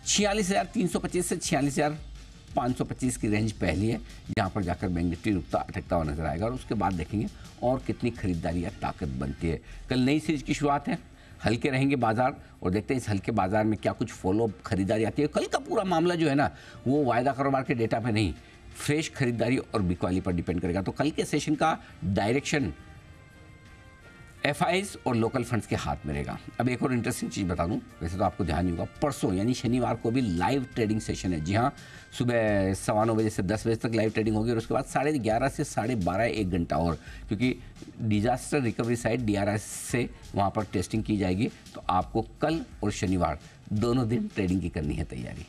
46,325 से 46,525 की रेंज पहली है, जहां पर जाकर बैंक निफ्टी रुकता अटकता हुआ नजर आएगा और उसके बाद देखेंगे और कितनी खरीदारी या ताकत बनती है। कल नई सीरीज की शुरुआत है, हल्के रहेंगे बाजार और देखते हैं इस हल्के बाजार में क्या कुछ फॉलो खरीदारी आती है। कल का पूरा मामला जो है ना, वो वायदा कारोबार के डेटा पे नहीं, फ्रेश खरीदारी और बिकवाली पर डिपेंड करेगा। तो कल के सेशन का डायरेक्शन FIs और लोकल फंड्स के हाथ में रहेगा। अब एक और इंटरेस्टिंग चीज़ बता दूं, वैसे तो आपको ध्यान नहीं होगा, परसों यानी शनिवार को भी लाइव ट्रेडिंग सेशन है। जी हाँ, सुबह 9:15 बजे से 10 बजे तक लाइव ट्रेडिंग होगी और उसके बाद 11:30 से 12:30 1 घंटा और, क्योंकि डिजास्टर रिकवरी साइट DRS से वहाँ पर टेस्टिंग की जाएगी। तो आपको कल और शनिवार दोनों दिन ट्रेडिंग की करनी है तैयारी।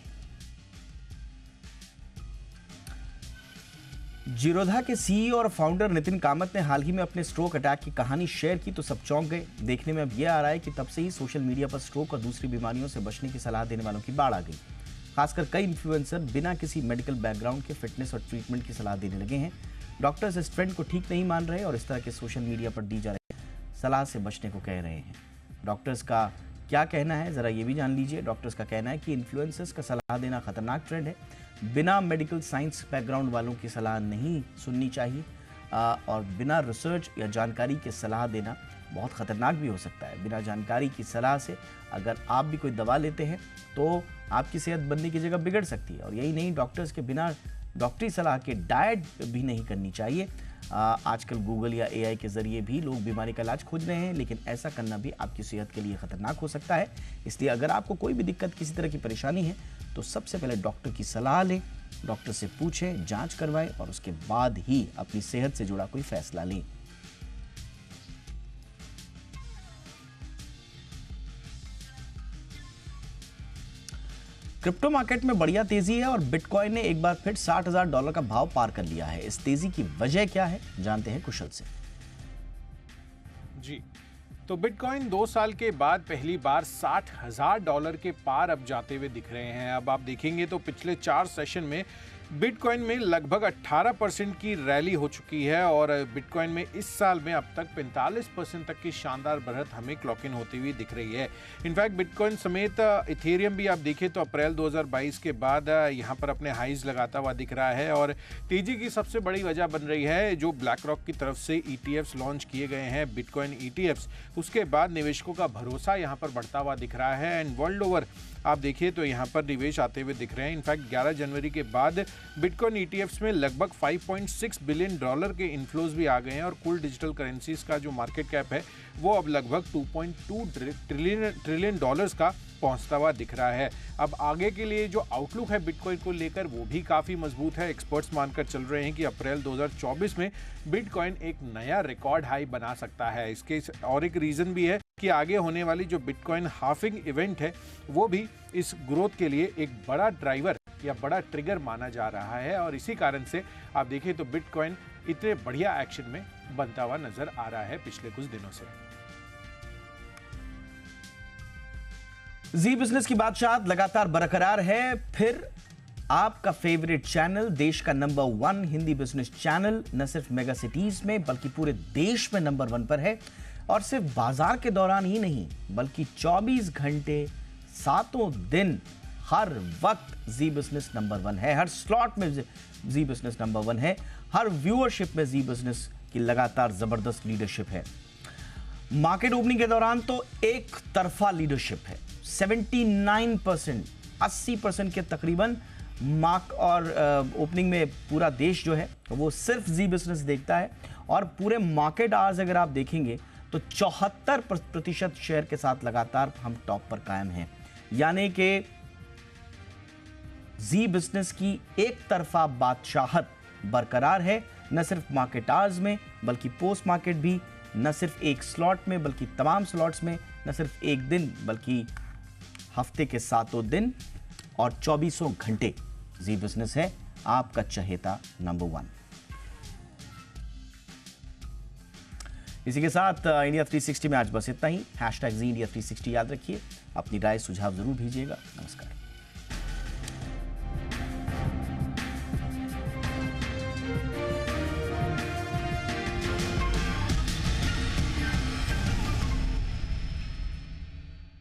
जीरोधा के CEO और फाउंडर नितिन कामत ने हाल ही में अपने स्ट्रोक अटैक की कहानी शेयर की तो सब चौंक गए। देखने में अब यह आ रहा है कि तब से ही सोशल मीडिया पर स्ट्रोक और दूसरी बीमारियों से बचने की सलाह देने वालों की बाढ़ आ गई। खासकर कई इन्फ्लुएंसर बिना किसी मेडिकल बैकग्राउंड के फिटनेस और ट्रीटमेंट की सलाह देने लगे हैं। डॉक्टर्स इस ट्रेंड को ठीक नहीं मान रहे और इस तरह के सोशल मीडिया पर दी जा रही सलाह से बचने को कह रहे हैं। डॉक्टर्स का क्या कहना है, जरा ये भी जान लीजिए। डॉक्टर्स का कहना है कि इन्फ्लुएंसर्स का सलाह देना खतरनाक ट्रेंड है। बिना मेडिकल साइंस बैकग्राउंड वालों की सलाह नहीं सुननी चाहिए और बिना रिसर्च या जानकारी की सलाह देना बहुत खतरनाक भी हो सकता है। बिना जानकारी की सलाह से अगर आप भी कोई दवा लेते हैं तो आपकी सेहत बनने की जगह बिगड़ सकती है। और यही नहीं, डॉक्टर्स के बिना डॉक्टरी सलाह के डाइट भी नहीं करनी चाहिए। आजकल गूगल या AI के जरिए भी लोग बीमारी का इलाज खोज रहे हैं, लेकिन ऐसा करना भी आपकी सेहत के लिए खतरनाक हो सकता है। इसलिए अगर आपको कोई भी दिक्कत, किसी तरह की परेशानी है तो सबसे पहले डॉक्टर की सलाह लें, डॉक्टर से पूछें, जांच करवाएं और उसके बाद ही अपनी सेहत से जुड़ा कोई फैसला लें। क्रिप्टो मार्केट में बढ़िया तेजी है और बिटकॉइन ने एक बार फिर $60,000 का भाव पार कर लिया है। इस तेजी की वजह क्या है, जानते हैं कुशल से। जी, तो बिटकॉइन 2 साल के बाद पहली बार $60,000 के पार अब जाते हुए दिख रहे हैं। अब आप देखेंगे तो पिछले 4 सेशन में बिटकॉइन में लगभग 18% की रैली हो चुकी है और बिटकॉइन में इस साल में अब तक 45% तक की शानदार बढ़त हमें क्लॉक इन होती हुई दिख रही है। इनफैक्ट बिटकॉइन समेत इथेरियम भी आप देखें तो अप्रैल 2022 के बाद यहाँ पर अपने हाईज लगाता हुआ दिख रहा है और तेजी की सबसे बड़ी वजह बन रही है जो ब्लैक रॉक की तरफ से ETFs लॉन्च किए गए हैं, बिटकॉइन ETFs। उसके बाद निवेशकों का भरोसा यहाँ पर बढ़ता हुआ दिख रहा है एंड वर्ल्ड ओवर आप देखिए तो यहाँ पर निवेश आते हुए दिख रहे हैं। इनफैक्ट 11 जनवरी के बाद बिटकॉइन ETFs में लगभग $5.6 बिलियन के इन्फ्लोज भी आ गए हैं और कुल डिजिटल करेंसीज का जो मार्केट कैप है वो अब लगभग $2.2 ट्रिलियन का पहुंचता हुआ दिख रहा है। अब आगे के लिए जो आउटलुक है बिटकॉइन को लेकर वो भी काफ़ी मजबूत है। एक्सपर्ट्स मानकर चल रहे हैं कि अप्रैल 2024 में बिटकॉइन एक नया रिकॉर्ड हाई बना सकता है। इसके और एक रीज़न भी है कि आगे होने वाली जो बिटकॉइन हाफिंग इवेंट है वो भी इस ग्रोथ के लिए एक बड़ा ड्राइवर या बड़ा ट्रिगर माना जा रहा है और इसी कारण से आप देखें तो बिटकॉइन इतने बढ़िया एक्शन में बनता हुआ नजर आ रहा है पिछले कुछ दिनों से। जी बिजनेस की बादशाह लगातार बरकरार है। फिर आपका फेवरेट चैनल, देश का नंबर 1 हिंदी बिजनेस चैनल, न सिर्फ मेगा सिटीज में बल्कि पूरे देश में नंबर 1 पर है और सिर्फ बाजार के दौरान ही नहीं बल्कि 24 घंटे 7 दिन हर वक्त जी बिजनेस नंबर 1 है। हर स्लॉट में जी बिजनेस नंबर 1 है। हर व्यूअरशिप में जी बिजनेस की लगातार जबरदस्त लीडरशिप है। मार्केट ओपनिंग के दौरान तो एक तरफा लीडरशिप है। 79%, 80% के तकरीबन मार्क और ओपनिंग में पूरा देश जो है वो सिर्फ जी बिजनेस देखता है और पूरे मार्केट आवर्स अगर आप देखेंगे तो 74% शेयर के साथ लगातार हम टॉप पर कायम हैं। यानी कि जी बिजनेस की एक तरफा बादशाहत बरकरार है, न सिर्फ मार्केट आवर्स में बल्कि पोस्ट मार्केट भी, न सिर्फ एक स्लॉट में बल्कि तमाम स्लॉट्स में, न सिर्फ एक दिन बल्कि हफ्ते के 7 दिन और 24 घंटे जी बिजनेस है आपका चहेता नंबर 1। इसी के साथ इंडिया 360 में आज बस इतना ही। #जी इंडिया 360 याद रखिए, अपनी राय सुझाव जरूर भेजिएगा। नमस्कार।